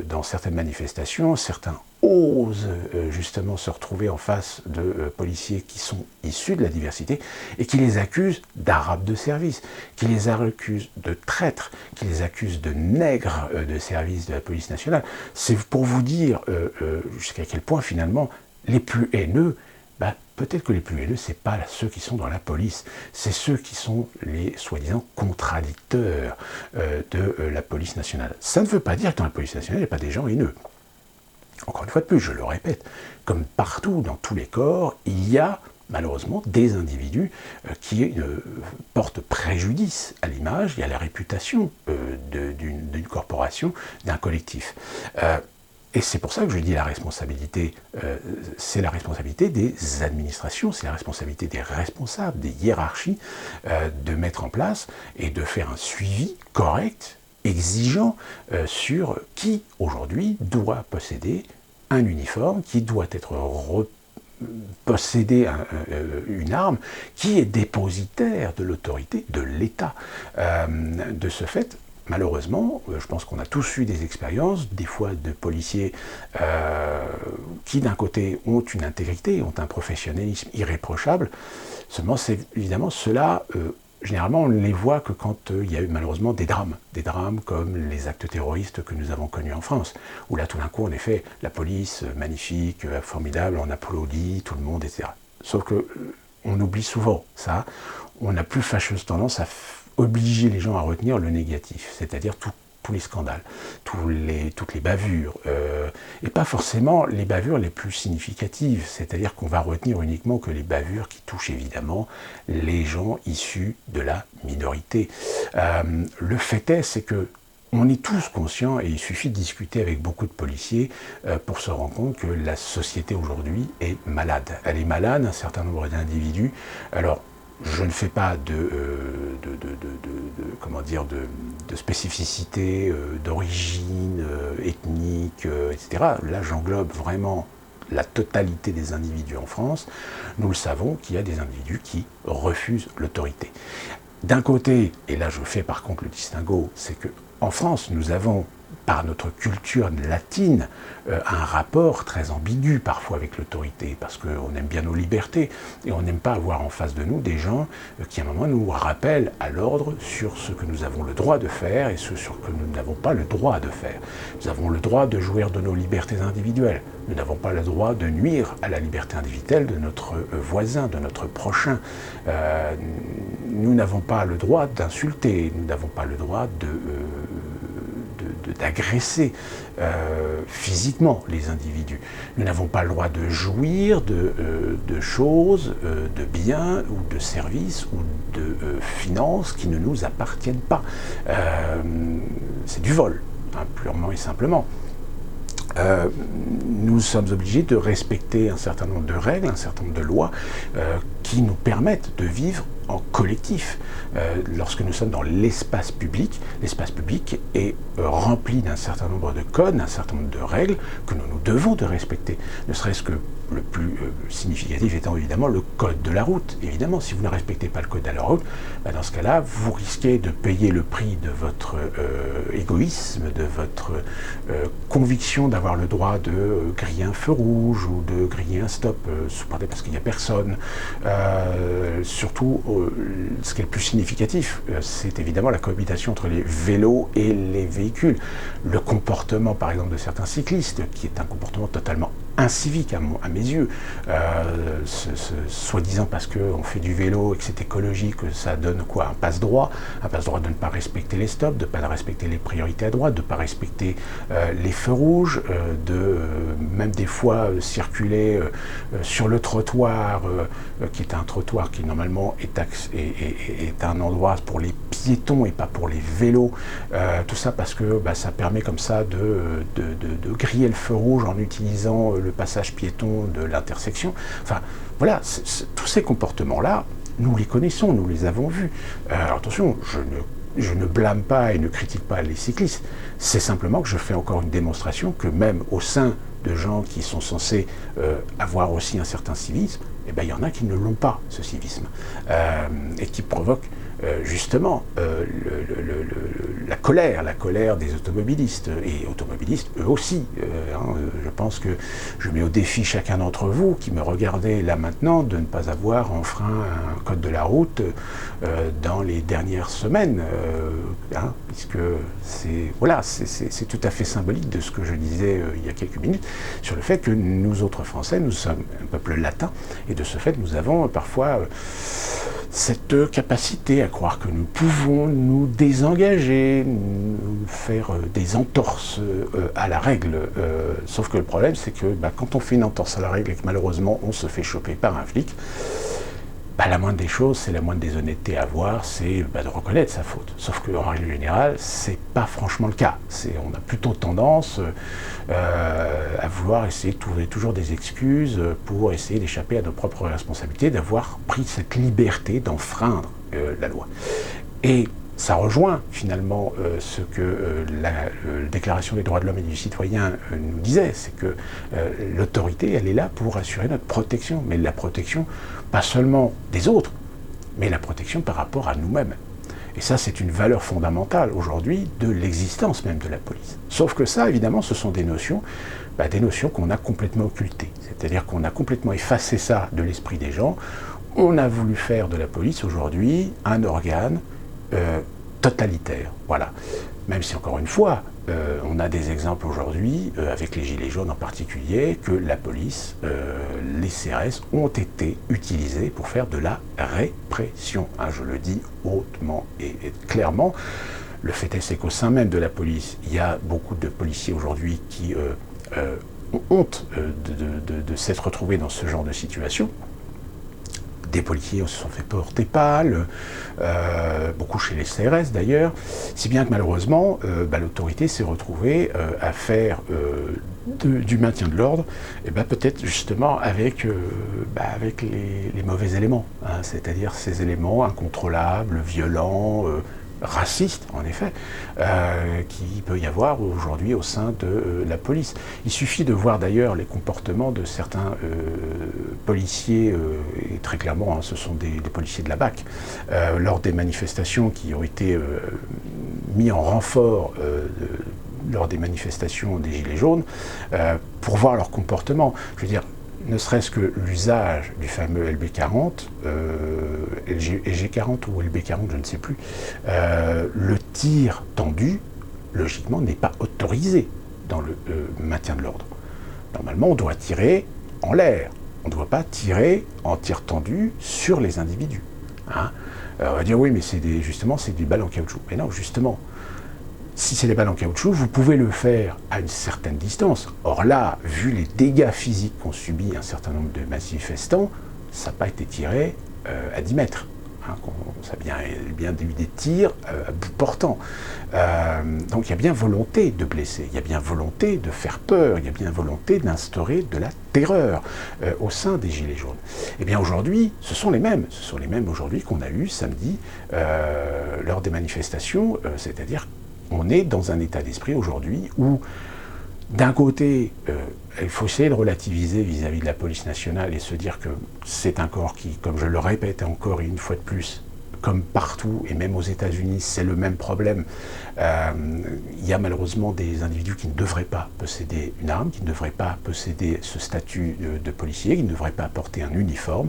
dans certaines manifestations, certains osent justement se retrouver en face de policiers qui sont issus de la diversité et qui les accusent d'arabes de service, qui les accusent de traîtres, qui les accusent de nègres de service de la police nationale. C'est pour vous dire jusqu'à quel point finalement les plus haineux, peut-être que les plus haineux, ce n'est pas ceux qui sont dans la police, c'est ceux qui sont les soi-disant contradicteurs de la police nationale. Ça ne veut pas dire que dans la police nationale, il n'y a pas des gens haineux. Encore une fois de plus, je le répète, comme partout dans tous les corps, il y a malheureusement des individus qui portent préjudice à l'image et à la réputation d'une corporation, d'un collectif. Et c'est pour ça que je dis la responsabilité, c'est la responsabilité des administrations, c'est la responsabilité des responsables, des hiérarchies, de mettre en place et de faire un suivi correct, exigeant, sur qui aujourd'hui doit posséder un uniforme, qui doit être posséder une arme, qui est dépositaire de l'autorité de l'État. De ce fait, malheureusement, je pense qu'on a tous eu des expériences, des fois de policiers qui d'un côté ont une intégrité, ont un professionnalisme irréprochable. Seulement, c'est évidemment cela, généralement on ne les voit que quand il y a eu malheureusement des drames comme les actes terroristes que nous avons connus en France, où là tout d'un coup en effet la police, magnifique, formidable, on applaudit, tout le monde, etc. Sauf que on oublie souvent ça, on a plus fâcheuse tendance à obliger les gens à retenir le négatif, c'est-à-dire tous les scandales, toutes les bavures, et pas forcément les bavures les plus significatives, c'est-à-dire qu'on va retenir uniquement que les bavures qui touchent évidemment les gens issus de la minorité. Le fait est, c'est que on est tous conscients, et il suffit de discuter avec beaucoup de policiers pour se rendre compte que la société aujourd'hui est malade. Elle est malade, un certain nombre d'individus. Alors, je ne fais pas de spécificité d'origine ethnique, etc. Là, j'englobe vraiment la totalité des individus en France. Nous le savons qu'il y a des individus qui refusent l'autorité. D'un côté, et là je fais par contre le distinguo, c'est qu'en France, nous avons, par notre culture latine, un rapport très ambigu parfois avec l'autorité, parce qu'on aime bien nos libertés, et on n'aime pas avoir en face de nous des gens qui à un moment nous rappellent à l'ordre sur ce que nous avons le droit de faire et ce sur ce que nous n'avons pas le droit de faire. Nous avons le droit de jouir de nos libertés individuelles, nous n'avons pas le droit de nuire à la liberté individuelle de notre voisin, de notre prochain. Nous n'avons pas le droit d'insulter, nous n'avons pas le droit d'agresser physiquement les individus. Nous n'avons pas le droit de jouir de choses, de biens ou de services ou de finances qui ne nous appartiennent pas. C'est du vol, hein, purement et simplement. Nous sommes obligés de respecter un certain nombre de règles, un certain nombre de lois qui nous permettent de vivre en collectif. Lorsque nous sommes dans l'espace public est rempli d'un certain nombre de codes, d'un certain nombre de règles que nous devons de respecter. Ne serait-ce que le plus significatif étant évidemment le code de la route. Évidemment, si vous ne respectez pas le code de la route, dans ce cas-là, vous risquez de payer le prix de votre égoïsme, de votre conviction d'avoir le droit de griller un feu rouge ou de griller un stop sous prétexte parce qu'il n'y a personne. Surtout, ce qui est le plus significatif, c'est évidemment la cohabitation entre les vélos et les véhicules. Le comportement, par exemple, de certains cyclistes, qui est un comportement totalement incivique à mes yeux, soi-disant parce qu'on fait du vélo et que c'est écologique, ça donne quoi? Un passe-droit de ne pas respecter les stops, de ne pas respecter les priorités à droite, de ne pas respecter les feux rouges, de même des fois circuler sur le trottoir, qui est un trottoir qui normalement est un endroit pour les piétons et pas pour les vélos, tout ça parce que ça permet comme ça de griller le feu rouge en utilisant le passage piéton de l'intersection. Enfin, voilà, tous ces comportements-là, nous les connaissons, nous les avons vus. Alors attention, je ne blâme pas et ne critique pas les cyclistes, c'est simplement que je fais encore une démonstration que même au sein de gens qui sont censés avoir aussi un certain civisme, il y en a qui ne l'ont pas, ce civisme, et qui provoquent justement la colère des automobilistes, et automobilistes eux aussi. Je pense que je mets au défi chacun d'entre vous qui me regardez là maintenant de ne pas avoir enfreint un code de la route dans les dernières semaines, puisque c'est tout à fait symbolique de ce que je disais il y a quelques minutes sur le fait que nous autres Français, nous sommes un peuple latin, et de ce fait nous avons parfois cette capacité à croire que nous pouvons nous désengager, nous faire des entorses à la règle. Sauf que le problème, c'est que quand on fait une entorse à la règle et que malheureusement on se fait choper par un flic, la moindre des choses, c'est la moindre des honnêtetés à avoir, c'est de reconnaître sa faute. Sauf qu'en règle générale, c'est pas franchement le cas. On a plutôt tendance à vouloir essayer de trouver toujours des excuses pour essayer d'échapper à nos propres responsabilités, d'avoir pris cette liberté d'enfreindre la loi. Et ça rejoint finalement ce que la Déclaration des droits de l'homme et du citoyen nous disait, c'est que l'autorité, elle est là pour assurer notre protection, mais la protection pas seulement des autres, mais la protection par rapport à nous-mêmes. Et ça, c'est une valeur fondamentale aujourd'hui de l'existence même de la police. Sauf que ça, évidemment, ce sont des notions qu'on a complètement occultées. C'est-à-dire qu'on a complètement effacé ça de l'esprit des gens. On a voulu faire de la police aujourd'hui un organe totalitaire. Voilà. Même si, encore une fois, on a des exemples aujourd'hui, avec les Gilets jaunes en particulier, que la police, les CRS ont été utilisés pour faire de la répression. Hein, je le dis hautement et clairement. Le fait est qu'au sein même de la police, il y a beaucoup de policiers aujourd'hui qui ont honte de s'être retrouvés dans ce genre de situation. Des policiers se sont fait porter pâle, beaucoup chez les CRS d'ailleurs, si bien que malheureusement, l'autorité s'est retrouvée à faire du maintien de l'ordre, et peut-être justement avec les mauvais éléments, hein, c'est-à-dire ces éléments incontrôlables, violents, racistes, en effet, qu'il peut y avoir aujourd'hui au sein de la police. Il suffit de voir d'ailleurs les comportements de certains policiers, et très clairement, hein, ce sont des policiers de la BAC, lors des manifestations qui ont été mis en renfort lors des manifestations des Gilets jaunes, pour voir leur comportement. Je veux dire, ne serait-ce que l'usage du fameux LB40, LG40 ou LB40, je ne sais plus, le tir tendu, logiquement, n'est pas autorisé dans le maintien de l'ordre. Normalement, on doit tirer en l'air. On ne doit pas tirer en tir tendu sur les individus. Hein. On va dire, oui, mais justement, c'est du balles en caoutchouc. Mais non, justement, si c'est des balles en caoutchouc, vous pouvez le faire à une certaine distance. Or là, vu les dégâts physiques qu'ont subis un certain nombre de manifestants, ça n'a pas été tiré à 10 mètres. Hein, ça a bien eu des tirs à bout portant. Donc il y a bien volonté de blesser, il y a bien volonté de faire peur, il y a bien volonté d'instaurer de la terreur au sein des Gilets jaunes. Et bien aujourd'hui, ce sont les mêmes aujourd'hui qu'on a eu samedi lors des manifestations, c'est-à-dire on est dans un état d'esprit aujourd'hui où, d'un côté, il faut essayer de relativiser vis-à-vis de la police nationale et se dire que c'est un corps qui, comme je le répète encore une fois de plus, comme partout, et même aux États-Unis, c'est le même problème. Il y a malheureusement des individus qui ne devraient pas posséder une arme, qui ne devraient pas posséder ce statut de policier, qui ne devraient pas porter un uniforme,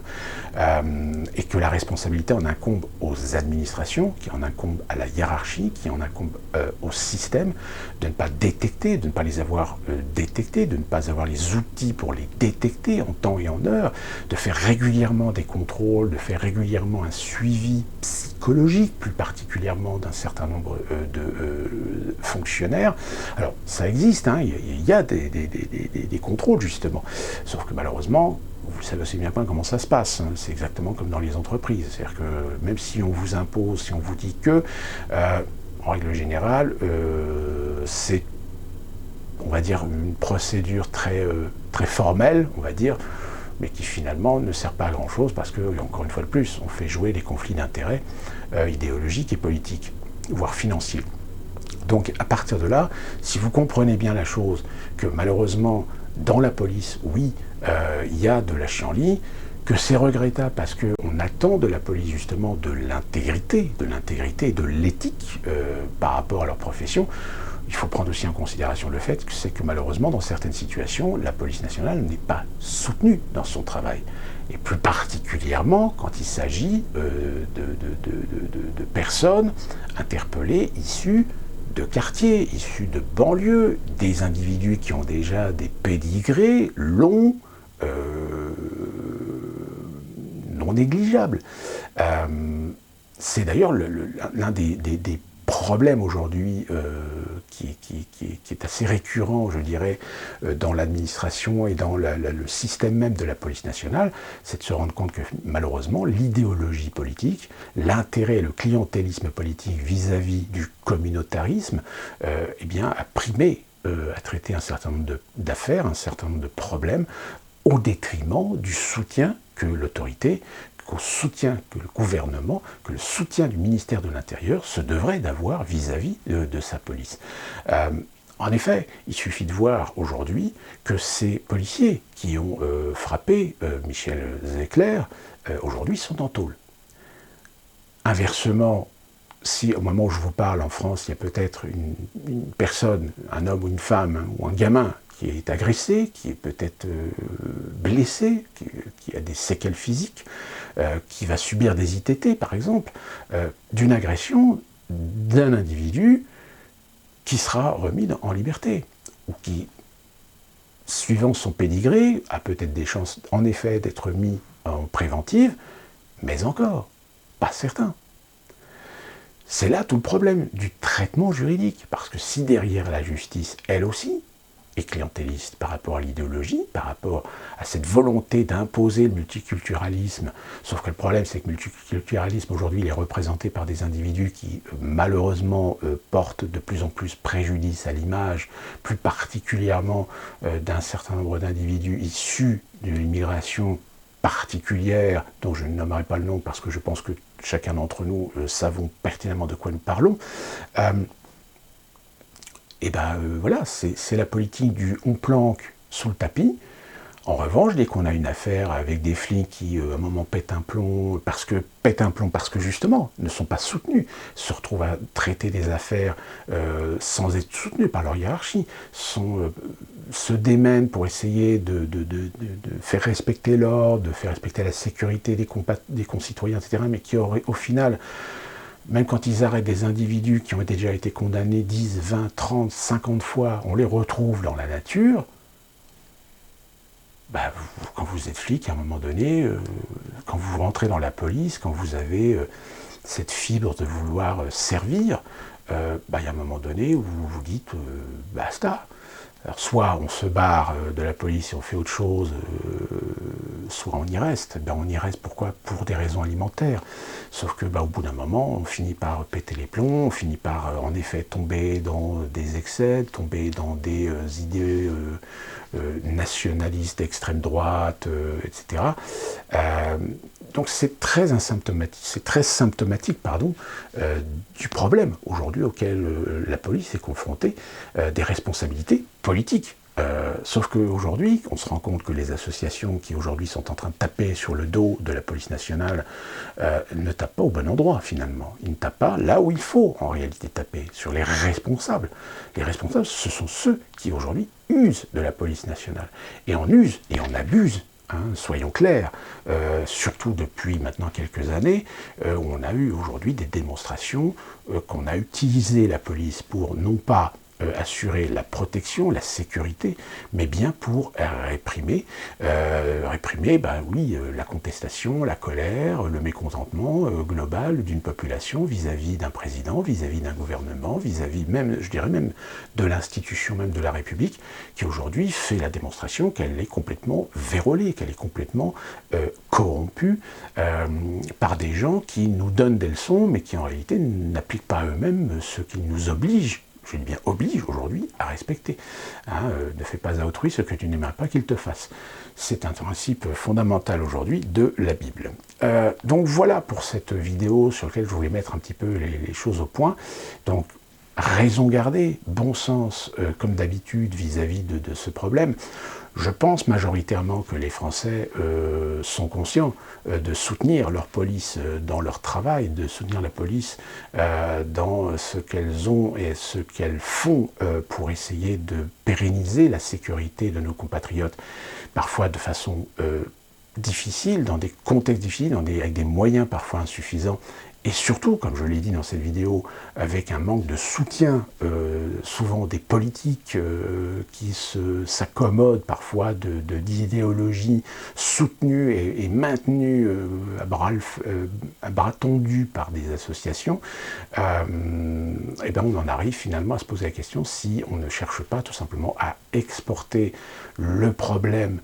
et que la responsabilité en incombe aux administrations, qui en incombe à la hiérarchie, qui en incombe au système, de ne pas détecter, de ne pas les avoir détectés, de ne pas avoir les outils pour les détecter en temps et en heure, de faire régulièrement des contrôles, de faire régulièrement un suivi psychologique, plus particulièrement d'un certain nombre de fonctionnaires. Alors, ça existe, hein, il y a des contrôles, justement. Sauf que malheureusement, vous savez aussi bien comment ça se passe. Hein. C'est exactement comme dans les entreprises. C'est-à-dire que même si on vous impose, si on vous dit que, en règle générale, c'est, on va dire, une procédure très formelle, on va dire, mais qui finalement ne sert pas à grand-chose parce que, encore une fois de plus, on fait jouer les conflits d'intérêts idéologiques et politiques, voire financiers. Donc à partir de là, si vous comprenez bien la chose, que malheureusement, dans la police, oui, il y a de la chienlit, que c'est regrettable parce qu'on attend de la police justement de l'intégrité et de l'éthique par rapport à leur profession. Il faut prendre aussi en considération le fait que c'est que malheureusement, dans certaines situations, la police nationale n'est pas soutenue dans son travail. Et plus particulièrement quand il s'agit de personnes interpellées issues de quartiers, issues de banlieues, des individus qui ont déjà des pédigrés longs, non négligeables. C'est d'ailleurs l'un des problème aujourd'hui qui est assez récurrent, je dirais, dans l'administration et dans le système même de la police nationale, c'est de se rendre compte que malheureusement l'idéologie politique, l'intérêt et le clientélisme politique vis-à-vis du communautarisme, eh bien, a primé à traiter un certain nombre d'affaires, un certain nombre de problèmes, au détriment du soutien que l'autorité, qu'au soutien que le gouvernement, que le soutien du ministère de l'Intérieur se devrait d'avoir vis-à-vis de sa police. En effet, il suffit de voir aujourd'hui que ces policiers qui ont frappé Michel Zecler, aujourd'hui sont en tôle. Inversement, si au moment où je vous parle en France, il y a peut-être une personne, un homme ou une femme, hein, ou un gamin qui est agressé, qui est peut-être blessé, qui a des séquelles physiques, qui va subir des ITT par exemple, d'une agression d'un individu qui sera remis en liberté, ou qui, suivant son pédigré, a peut-être des chances en effet d'être mis en préventive, mais encore, pas certain. C'est là tout le problème du traitement juridique, parce que si derrière la justice, elle aussi, est clientéliste par rapport à l'idéologie, par rapport à cette volonté d'imposer le multiculturalisme, sauf que le problème c'est que le multiculturalisme aujourd'hui il est représenté par des individus qui malheureusement portent de plus en plus préjudice à l'image, plus particulièrement d'un certain nombre d'individus issus d'une immigration particulière, dont je ne nommerai pas le nom parce que je pense que chacun d'entre nous savons pertinemment de quoi nous parlons. Et ben voilà, c'est la politique du on planque sous le tapis. En revanche, dès qu'on a une affaire avec des flics qui, à un moment, pètent un plomb parce que justement, ne sont pas soutenus, se retrouvent à traiter des affaires sans être soutenus par leur hiérarchie, se démènent pour essayer de faire respecter l'ordre, de faire respecter la sécurité des concitoyens, etc., mais qui auraient, au final, même quand ils arrêtent des individus qui ont déjà été condamnés 10, 20, 30, 50 fois, on les retrouve dans la nature. Bah, quand vous êtes flic, à un moment donné, quand vous rentrez dans la police, quand vous avez cette fibre de vouloir servir, il y a un moment donné où vous vous dites basta. Alors soit on se barre de la police et on fait autre chose, soit on y reste. On y reste pourquoi? Pour des raisons alimentaires. Sauf que au bout d'un moment, on finit par péter les plombs, on finit par en effet tomber dans des excès, tomber dans des idées nationalistes d'extrême droite, etc. Donc c'est très symptomatique, du problème aujourd'hui auquel la police est confrontée, des responsabilités politiques. Sauf qu'aujourd'hui, on se rend compte que les associations qui aujourd'hui sont en train de taper sur le dos de la police nationale ne tapent pas au bon endroit finalement. Ils ne tapent pas là où il faut en réalité taper, sur les responsables. Les responsables, ce sont ceux qui aujourd'hui usent de la police nationale. Et on use et on abuse. Soyons clairs, surtout depuis maintenant quelques années, où on a eu aujourd'hui des démonstrations qu'on a utilisé la police pour non pas assurer la protection, la sécurité, mais bien pour réprimer, la contestation, la colère, le mécontentement global d'une population vis-à-vis d'un président, vis-à-vis d'un gouvernement, vis-à-vis même, je dirais même, de l'institution même de la République, qui aujourd'hui fait la démonstration qu'elle est complètement vérolée, qu'elle est complètement corrompue par des gens qui nous donnent des leçons, mais qui en réalité n'appliquent pas eux-mêmes ce qui nous oblige, je dis bien oblige aujourd'hui à respecter. Ne fais pas à autrui ce que tu n'aimerais pas qu'il te fasse. C'est un principe fondamental aujourd'hui de la Bible. Donc voilà pour cette vidéo sur laquelle je voulais mettre un petit peu les choses au point. Donc raison gardée, bon sens comme d'habitude vis-à-vis de ce problème. Je pense majoritairement que les Français sont conscients de soutenir leur police dans leur travail, de soutenir la police dans ce qu'elles ont et ce qu'elles font pour essayer de pérenniser la sécurité de nos compatriotes, parfois de façon difficile, dans des contextes difficiles, avec des moyens parfois insuffisants, et surtout, comme je l'ai dit dans cette vidéo, avec un manque de soutien, souvent des politiques qui s'accommodent parfois d'idéologies soutenues et maintenues à bras tendus par des associations, on en arrive finalement à se poser la question si on ne cherche pas tout simplement à exporter le problème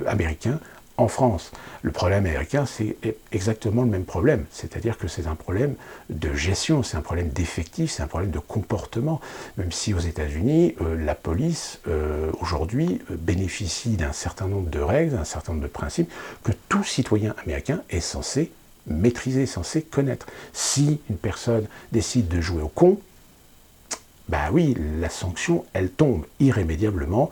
américain en France. Le problème américain, c'est exactement le même problème, c'est-à-dire que c'est un problème de gestion, c'est un problème d'effectif, c'est un problème de comportement, même si aux États-Unis, la police, aujourd'hui, bénéficie d'un certain nombre de règles, d'un certain nombre de principes que tout citoyen américain est censé maîtriser, censé connaître. Si une personne décide de jouer au con, oui, la sanction, elle tombe irrémédiablement,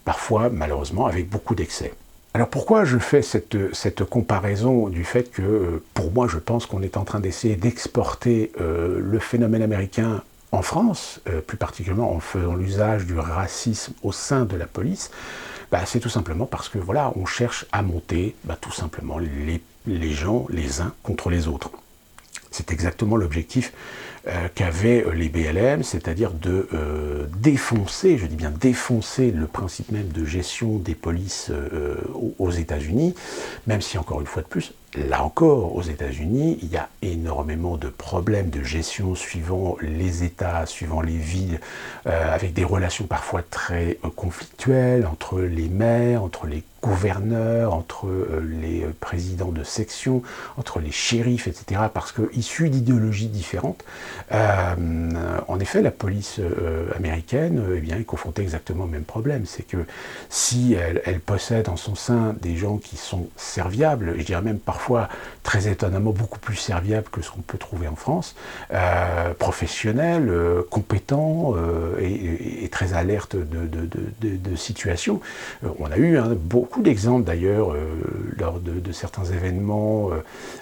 parfois, malheureusement, avec beaucoup d'excès. Alors pourquoi je fais cette comparaison du fait que, pour moi, je pense qu'on est en train d'essayer d'exporter le phénomène américain en France, plus particulièrement en faisant l'usage du racisme au sein de la police, c'est tout simplement parce que voilà, on cherche à monter tout simplement les gens les uns contre les autres. C'est exactement l'objectif qu'avaient les BLM, c'est-à-dire de défoncer, je dis bien défoncer le principe même de gestion des polices aux États-Unis, même si encore une fois de plus, là encore, aux États-Unis, il y a énormément de problèmes de gestion suivant les États, suivant les villes, avec des relations parfois très conflictuelles entre les maires, entre les gouverneurs, entre les présidents de section, entre les shérifs, etc., parce que issus d'idéologies différentes, en effet, la police américaine est confrontée exactement au même problème. C'est que si elle possède en son sein des gens qui sont serviables, je dirais même parfois très étonnamment beaucoup plus serviables que ce qu'on peut trouver en France, professionnels, compétents et très alertes de situations. On a eu beaucoup d'exemples d'ailleurs lors de certains événements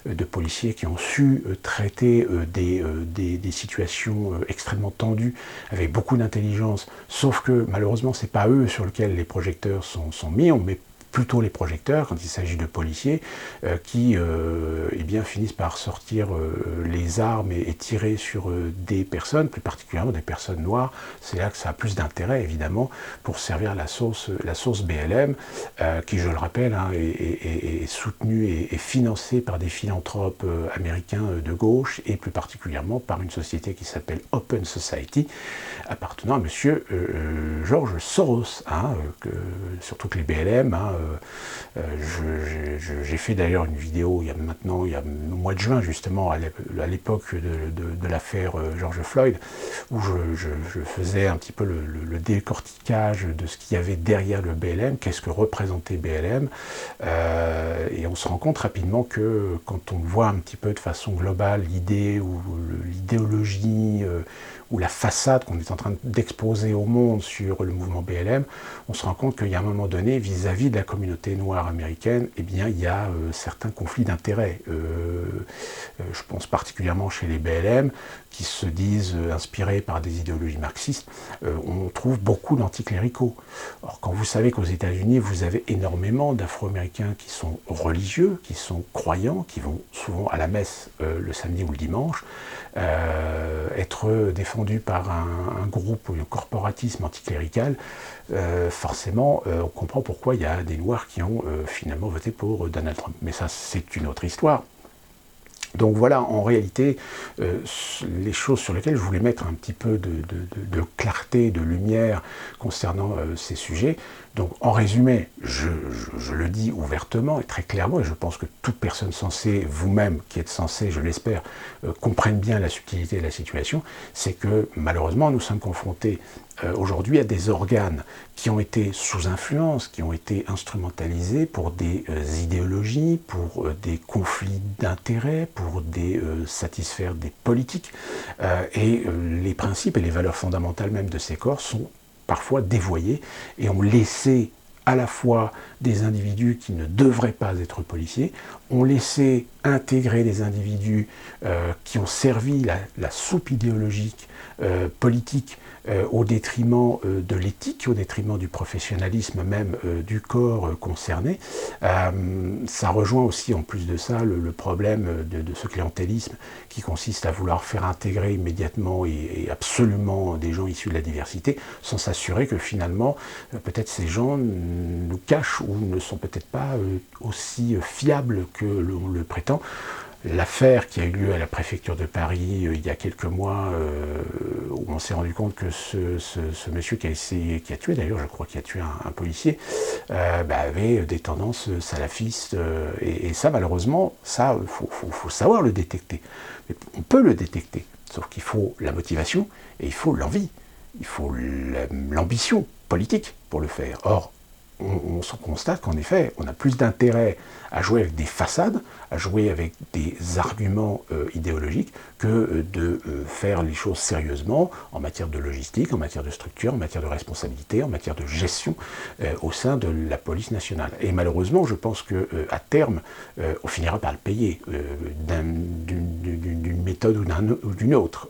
de policiers qui ont su traiter des situations extrêmement tendues avec beaucoup d'intelligence, sauf que malheureusement c'est pas eux sur lesquels les projecteurs sont mis, on met plutôt les projecteurs quand il s'agit de policiers qui finissent par sortir les armes et tirer sur des personnes, plus particulièrement des personnes noires. C'est là que ça a plus d'intérêt évidemment pour servir la sauce BLM qui, je le rappelle, est soutenue et financée par des philanthropes américains de gauche et plus particulièrement par une société qui s'appelle Open Society appartenant à monsieur George Soros, surtout que les BLM, j'ai fait d'ailleurs une vidéo il y a au mois de juin justement, à l'époque de l'affaire George Floyd, où je faisais un petit peu le décortiquage de ce qu'il y avait derrière le BLM, qu'est-ce que représentait BLM, et on se rend compte rapidement que quand on voit un petit peu de façon globale l'idée ou l'idéologie ou la façade qu'on est en train d'exposer au monde sur le mouvement BLM, on se rend compte qu'il y a un moment donné, vis-à-vis de la communauté noire américaine, il y a certains conflits d'intérêts. Je pense particulièrement chez les BLM, qui se disent inspirés par des idéologies marxistes, on trouve beaucoup d'anticléricaux. Or, quand vous savez qu'aux États-Unis, vous avez énormément d'Afro-Américains qui sont religieux, qui sont croyants, qui vont souvent à la messe le samedi ou le dimanche, être défendus par un groupe ou un corporatisme anticlérical, forcément, on comprend pourquoi il y a des Noirs qui ont finalement voté pour Donald Trump. Mais ça, c'est une autre histoire. Donc voilà, en réalité, les choses sur lesquelles je voulais mettre un petit peu de clarté, de lumière concernant ces sujets. Donc en résumé, je le dis ouvertement et très clairement, et je pense que toute personne censée, vous-même qui êtes censé, je l'espère, comprenne bien la subtilité de la situation, c'est que malheureusement nous sommes confrontés aujourd'hui à des organes qui ont été sous influence, qui ont été instrumentalisés pour des idéologies, pour des conflits d'intérêts, pour satisfaire des politiques, et les principes et les valeurs fondamentales même de ces corps sont parfois dévoyés et ont laissé à la fois des individus qui ne devraient pas être policiers, ont laissé intégrer des individus qui ont servi la soupe idéologique, politique, au détriment de l'éthique, au détriment du professionnalisme même du corps concerné. Ça rejoint aussi en plus de ça le problème de ce clientélisme qui consiste à vouloir faire intégrer immédiatement et absolument des gens issus de la diversité sans s'assurer que finalement peut-être ces gens nous cachent ou ne sont peut-être pas aussi fiables que l'on le prétend. L'affaire qui a eu lieu à la préfecture de Paris il y a quelques mois, où on s'est rendu compte que ce monsieur qui a tué d'ailleurs, je crois qu'il a tué un policier, avait des tendances salafistes, et ça malheureusement, ça faut savoir le détecter. Mais on peut le détecter, sauf qu'il faut la motivation et il faut l'envie, il faut l'ambition politique pour le faire. Or, on se constate qu'en effet, on a plus d'intérêt à jouer avec des façades, à jouer avec des arguments idéologiques, que de faire les choses sérieusement en matière de logistique, en matière de structure, en matière de responsabilité, en matière de gestion au sein de la police nationale. Et malheureusement, je pense qu'à terme, on finira par le payer d'une méthode ou d'une autre,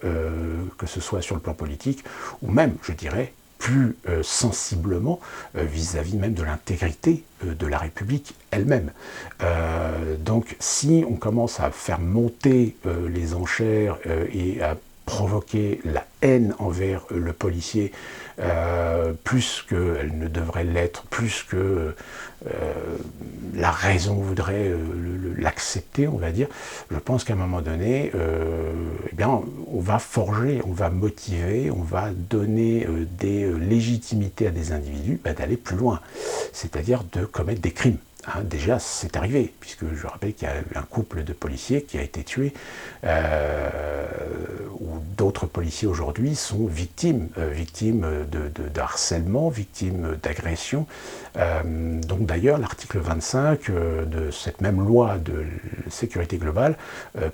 que ce soit sur le plan politique, ou même, je dirais, plus sensiblement vis-à-vis même de l'intégrité de la République elle-même. Donc si on commence à faire monter les enchères et à provoquer la haine envers le policier plus qu'elle ne devrait l'être, plus que la raison voudrait l'accepter, on va dire, je pense qu'à un moment donné, eh bien, on va forger, on va motiver, on va donner des légitimités à des individus d'aller plus loin, c'est-à-dire de commettre des crimes. Hein, déjà, c'est arrivé, puisque je rappelle qu'il y a eu un couple de policiers qui a été tué, où d'autres policiers aujourd'hui sont victimes de harcèlement, victimes d'agressions. Donc d'ailleurs, l'article 25 de cette même loi de sécurité globale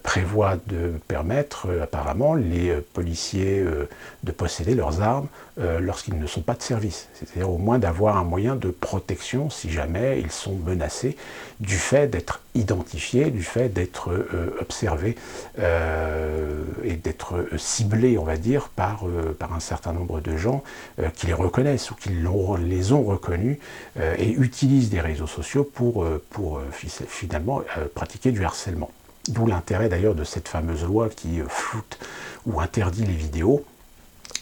prévoit de permettre apparemment les policiers de posséder leurs armes lorsqu'ils ne sont pas de service, c'est-à-dire au moins d'avoir un moyen de protection si jamais ils sont menacés du fait d'être identifiés, du fait d'être observés et d'être ciblés, on va dire, par un certain nombre de gens qui les reconnaissent ou qui les ont reconnus et utilisent des réseaux sociaux pour finalement pratiquer du harcèlement. D'où l'intérêt d'ailleurs de cette fameuse loi qui floute ou interdit les vidéos.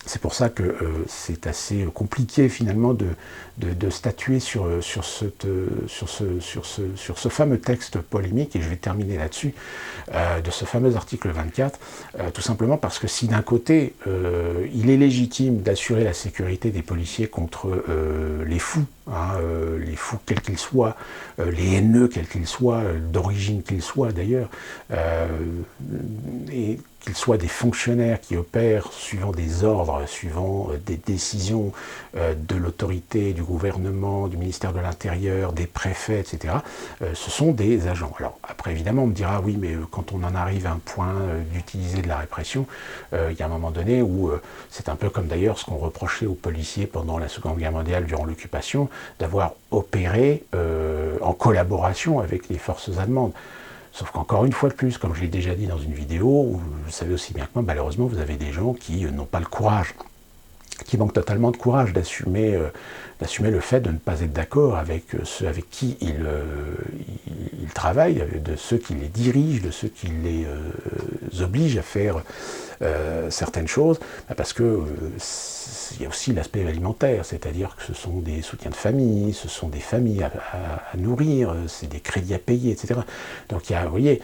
C'est pour ça que c'est assez compliqué finalement de statuer sur ce fameux texte polémique, et je vais terminer là-dessus, de ce fameux article 24, tout simplement parce que si d'un côté il est légitime d'assurer la sécurité des policiers contre les fous, les fous quels qu'ils soient, les haineux quels qu'ils soient, d'origine qu'ils soient d'ailleurs, et qu'ils soient des fonctionnaires qui opèrent suivant des ordres, suivant des décisions de l'autorité, du gouvernement, du ministère de l'Intérieur, des préfets, etc., ce sont des agents. Alors après, évidemment, on me dira, oui, mais quand on en arrive à un point d'utiliser de la répression, il y a un moment donné où c'est un peu comme d'ailleurs ce qu'on reprochait aux policiers pendant la Seconde Guerre mondiale, durant l'occupation, d'avoir opéré en collaboration avec les forces allemandes. Sauf qu'encore une fois de plus, comme je l'ai déjà dit dans une vidéo, vous savez aussi bien que moi, malheureusement, vous avez des gens qui n'ont pas le courage, qui manquent totalement de courage d'assumer le fait de ne pas être d'accord avec ceux avec qui ils travaillent, de ceux qui les dirigent, de ceux qui les obligent à faire certaines choses, parce que il y a aussi l'aspect alimentaire, c'est-à-dire que ce sont des soutiens de famille, ce sont des familles à nourrir, c'est des crédits à payer, etc. Donc il y a, vous voyez,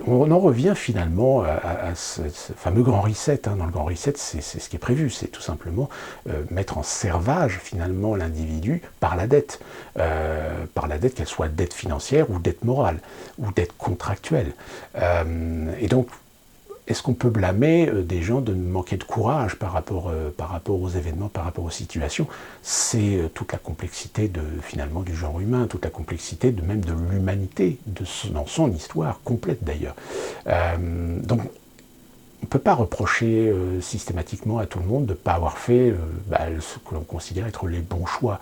on en revient finalement à ce fameux grand reset. Dans le grand reset, c'est ce qui est prévu, c'est tout simplement mettre en servage finalement l'individu par la dette qu'elle soit dette financière ou dette morale, ou dette contractuelle. Et donc, est-ce qu'on peut blâmer des gens de manquer de courage par rapport aux événements, par rapport aux situations? C'est toute la complexité finalement du genre humain, toute la complexité même de l'humanité, dans son histoire complète d'ailleurs. Donc, on ne peut pas reprocher systématiquement à tout le monde de ne pas avoir fait ce que l'on considère être les bons choix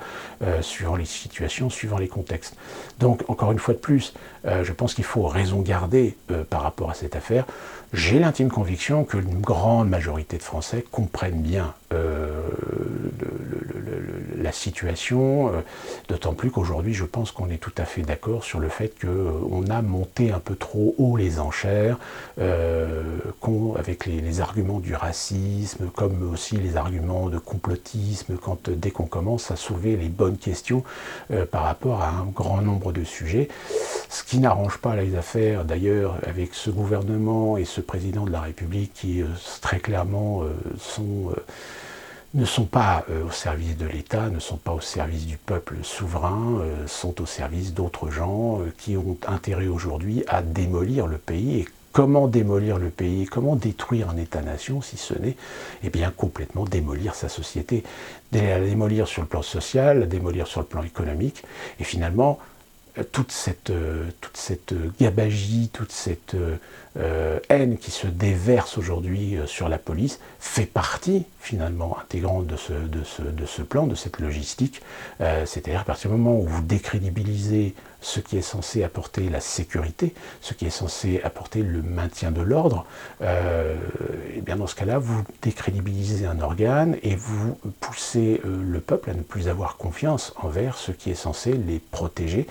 suivant les situations, suivant les contextes. Donc, encore une fois de plus, je pense qu'il faut raison garder par rapport à cette affaire. J'ai l'intime conviction que une grande majorité de Français comprennent bien la situation, d'autant plus qu'aujourd'hui, je pense qu'on est tout à fait d'accord sur le fait qu'on a monté un peu trop haut les enchères, avec les arguments du racisme, comme aussi les arguments de complotisme, dès qu'on commence à soulever les bonnes questions par rapport à un grand nombre de sujets, ce qui n'arrange pas les affaires d'ailleurs avec ce gouvernement et ce président de la République qui très clairement ne sont pas au service de l'État, ne sont pas au service du peuple souverain, sont au service d'autres gens qui ont intérêt aujourd'hui à démolir le pays. Et comment démolir le pays, comment détruire un État-nation, si ce n'est, eh bien, complètement démolir sa société, la démolir sur le plan social, la démolir sur le plan économique, et finalement, toute cette gabegie, toute cette haine qui se déverse aujourd'hui sur la police fait partie finalement intégrante de ce plan, de cette logistique. C'est-à-dire à partir du moment où vous décrédibilisez ce qui est censé apporter la sécurité, ce qui est censé apporter le maintien de l'ordre, et bien dans ce cas-là, vous décrédibilisez un organe et vous poussez le peuple à ne plus avoir confiance envers ce qui est censé les protéger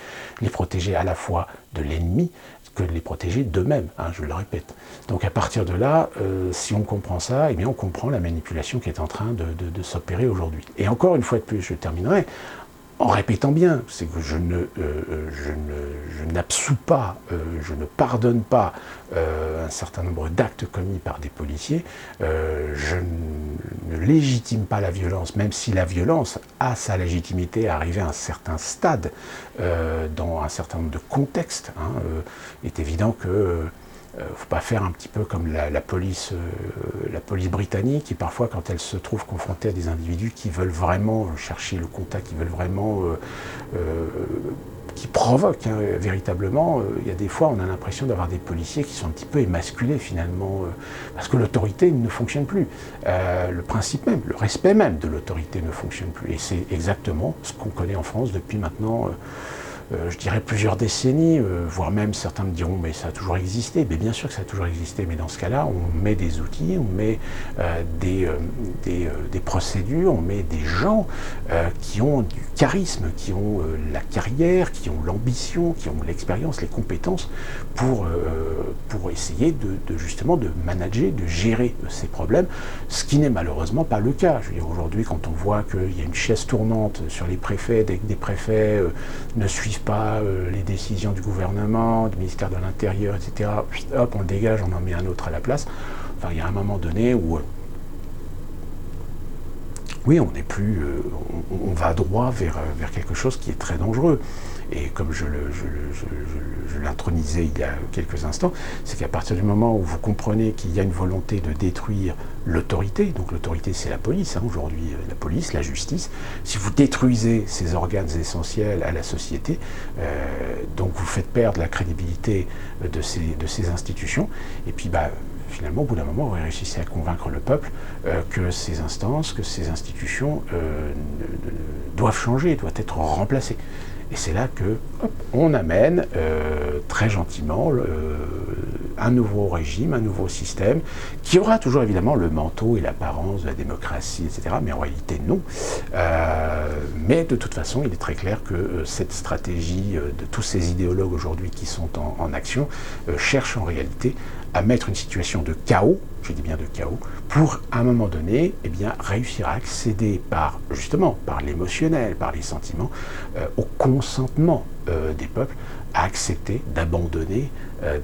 à la fois de l'ennemi, que de les protéger d'eux-mêmes, hein, je le répète. Donc à partir de là, si on comprend ça, eh bien on comprend la manipulation qui est en train de s'opérer aujourd'hui. Et encore une fois de plus, je terminerai en répétant bien, c'est que je n'absous pas, je ne pardonne pas un certain nombre d'actes commis par des policiers, je ne légitime pas la violence, même si la violence a sa légitimité à arriver à un certain stade, dans un certain nombre de contextes. Hein, il est évident que il ne faut pas faire un petit peu comme la police britannique, qui parfois, quand elle se trouve confrontée à des individus qui veulent vraiment chercher le contact, qui veulent vraiment, qui provoquent hein, véritablement, il y a des fois, on a l'impression d'avoir des policiers qui sont un petit peu émasculés finalement, parce que l'autorité ne fonctionne plus. Le principe même, le respect même de l'autorité ne fonctionne plus. Et c'est exactement ce qu'on connaît en France depuis maintenant je dirais plusieurs décennies, voire même certains me diront mais ça a toujours existé. Mais bien sûr que ça a toujours existé, mais dans ce cas-là, on met des outils, on met des procédures, on met des gens qui ont du charisme, qui ont la carrière, qui ont l'ambition, qui ont l'expérience, les compétences pour essayer justement de manager, de gérer ces problèmes, ce qui n'est malheureusement pas le cas. Je veux dire, aujourd'hui, quand on voit qu'il y a une chaise tournante sur les préfets, dès que des préfets ne suivent pas les décisions du gouvernement, du ministère de l'Intérieur, etc., hop, on le dégage, on en met un autre à la place. Enfin, il y a un moment donné où oui, on n'est plus, on va droit vers quelque chose qui est très dangereux. Et comme je l'intronisais il y a quelques instants, c'est qu'à partir du moment où vous comprenez qu'il y a une volonté de détruire l'autorité, donc l'autorité c'est la police, hein, aujourd'hui la police, la justice, si vous détruisez ces organes essentiels à la société, donc vous faites perdre la crédibilité de ces institutions, et puis finalement, au bout d'un moment, vous réussissez à convaincre le peuple que ces instances, que ces institutions doivent changer, doivent être remplacées. Et c'est là que on amène très gentiment un nouveau régime, un nouveau système, qui aura toujours évidemment le manteau et l'apparence de la démocratie, etc. Mais en réalité, non. Mais de toute façon, il est très clair que cette stratégie de tous ces idéologues aujourd'hui qui sont en action cherche en réalité à mettre une situation de chaos, je dis bien de chaos, pour à un moment donné eh bien, réussir à accéder justement par l'émotionnel, par les sentiments, au consentement des peuples, à accepter d'abandonner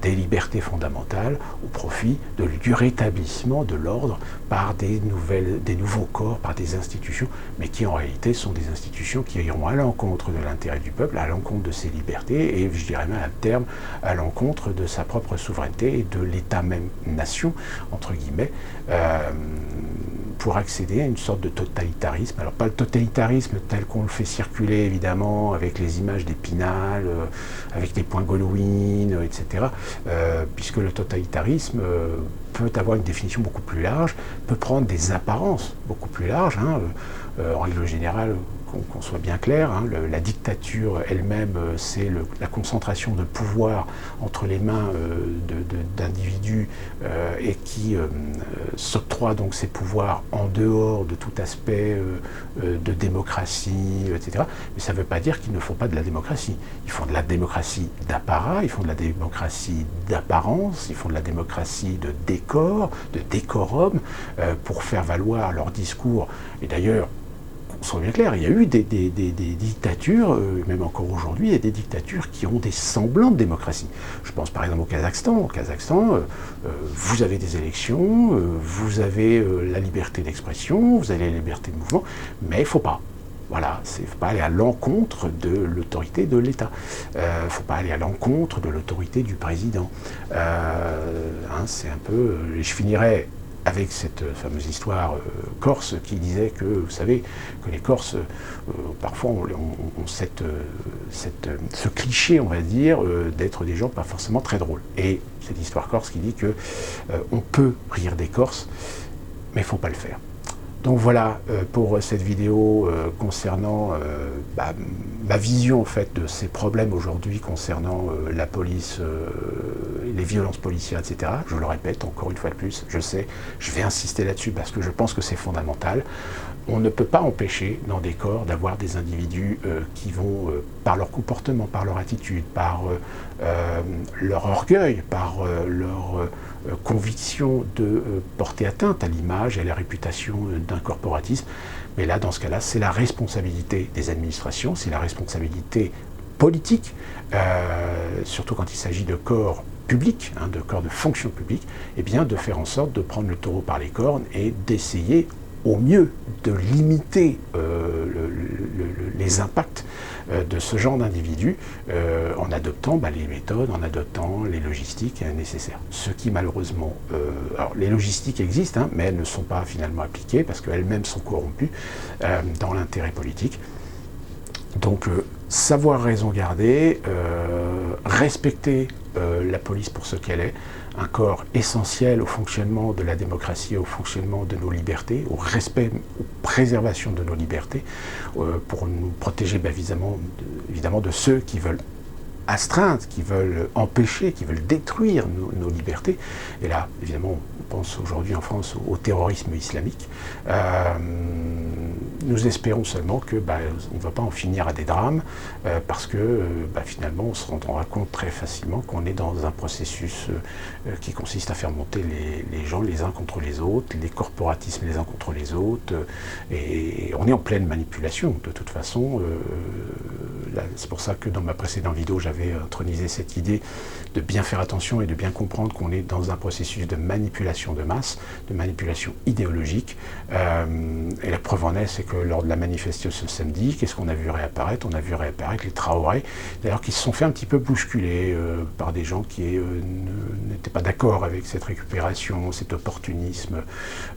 des libertés fondamentales au profit du rétablissement de l'ordre par des nouveaux corps, par des institutions, mais qui en réalité sont des institutions qui iront à l'encontre de l'intérêt du peuple, à l'encontre de ses libertés, et je dirais même à terme à l'encontre de sa propre souveraineté et de l'État même nation, entre guillemets, pour accéder à une sorte de totalitarisme. Alors pas le totalitarisme tel qu'on le fait circuler évidemment avec les images d'Épinal, avec les points Godwin, etc. Puisque le totalitarisme peut avoir une définition beaucoup plus large, peut prendre des apparences beaucoup plus larges. Hein. En règle générale, qu'on soit bien clair, hein, la dictature elle-même, c'est la concentration de pouvoir entre les mains d'individus et qui s'octroient donc ces pouvoirs en dehors de tout aspect de démocratie, etc. Mais ça ne veut pas dire qu'ils ne font pas de la démocratie. Ils font de la démocratie d'apparat, ils font de la démocratie d'apparence, ils font de la démocratie de décor, de décorum, pour faire valoir leur discours. Et d'ailleurs, soyons bien clairs, il y a eu des dictatures, même encore aujourd'hui, il y a des dictatures qui ont des semblants de démocratie. Je pense par exemple au Kazakhstan. Au Kazakhstan, vous avez des élections, vous avez la liberté d'expression, vous avez la liberté de mouvement, mais il ne faut pas. Voilà, il ne faut pas aller à l'encontre de l'autorité de l'État. Il ne faut pas aller à l'encontre de l'autorité du président. C'est un peu... je finirai avec cette fameuse histoire corse qui disait que, vous savez, que les Corses, parfois, ont ce cliché, on va dire, d'être des gens pas forcément très drôles. Et cette histoire corse qui dit que on peut rire des Corses, mais il ne faut pas le faire. Donc voilà pour cette vidéo concernant ma vision en fait de ces problèmes aujourd'hui concernant la police, les violences policières, etc. Je le répète encore une fois de plus, je sais, je vais insister là-dessus parce que je pense que c'est fondamental. On ne peut pas empêcher dans des corps d'avoir des individus qui vont, par leur comportement, par leur attitude, par leur orgueil, par leur conviction de porter atteinte à l'image et à la réputation d'un corporatisme. Mais là, dans ce cas-là, c'est la responsabilité des administrations, c'est la responsabilité politique, surtout quand il s'agit de corps publics, de corps de fonction publique, eh bien de faire en sorte de prendre le taureau par les cornes et d'essayer au mieux de limiter les impacts de ce genre d'individus en adoptant les méthodes, en adoptant les logistiques nécessaires. Ce qui malheureusement... alors les logistiques existent, mais elles ne sont pas finalement appliquées parce qu'elles-mêmes sont corrompues dans l'intérêt politique. Donc savoir raison garder, respecter la police pour ce qu'elle est, un corps essentiel au fonctionnement de la démocratie, au fonctionnement de nos libertés, au respect, aux préservations de nos libertés, pour nous protéger évidemment de ceux qui veulent astreindre, qui veulent empêcher, qui veulent détruire nos libertés. Et là, évidemment, on pense aujourd'hui en France au terrorisme islamique. Nous espérons seulement que on ne va pas en finir à des drames, parce que finalement on se rendra compte très facilement qu'on est dans un processus qui consiste à faire monter les gens les uns contre les autres, les corporatismes les uns contre les autres, et on est en pleine manipulation de toute façon. C'est pour ça que dans ma précédente vidéo j'avais intronisé cette idée de bien faire attention et de bien comprendre qu'on est dans un processus de manipulation de masse, de manipulation idéologique, et la preuve en est, c'est que lors de la manifestation ce samedi, qu'est-ce qu'on a vu réapparaître? On a vu réapparaître les Traoré, d'ailleurs qui se sont fait un petit peu bousculer par des gens qui n'étaient pas d'accord avec cette récupération, cet opportunisme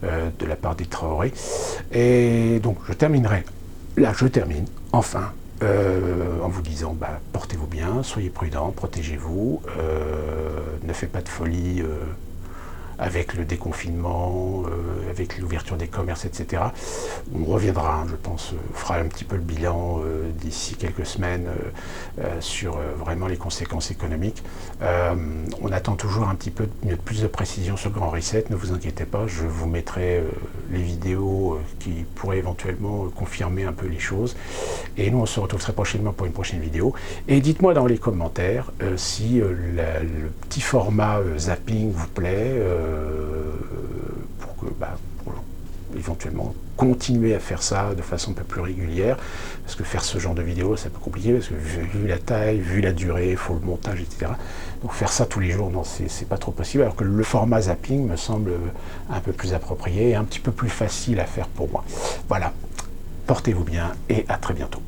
de la part des Traoré. Et donc je terminerai, là je termine, enfin, en vous disant portez-vous bien, soyez prudents, protégez-vous, ne faites pas de folie avec le déconfinement, avec l'ouverture des commerces, etc. On reviendra, je pense, on fera un petit peu le bilan d'ici quelques semaines sur vraiment les conséquences économiques. On attend toujours un petit peu plus de précision sur le Grand Reset, ne vous inquiétez pas, je vous mettrai les vidéos qui pourraient éventuellement confirmer un peu les choses. Et nous, on se retrouve très prochainement pour une prochaine vidéo. Et dites-moi dans les commentaires si le petit format zapping vous plaît, pour éventuellement continuer à faire ça de façon un peu plus régulière, parce que faire ce genre de vidéo c'est un peu compliqué, parce que vu la taille, vu la durée, il faut le montage, etc. Donc faire ça tous les jours, non, c'est pas trop possible, alors que le format zapping me semble un peu plus approprié et un petit peu plus facile à faire pour moi. Voilà, portez-vous bien et à très bientôt.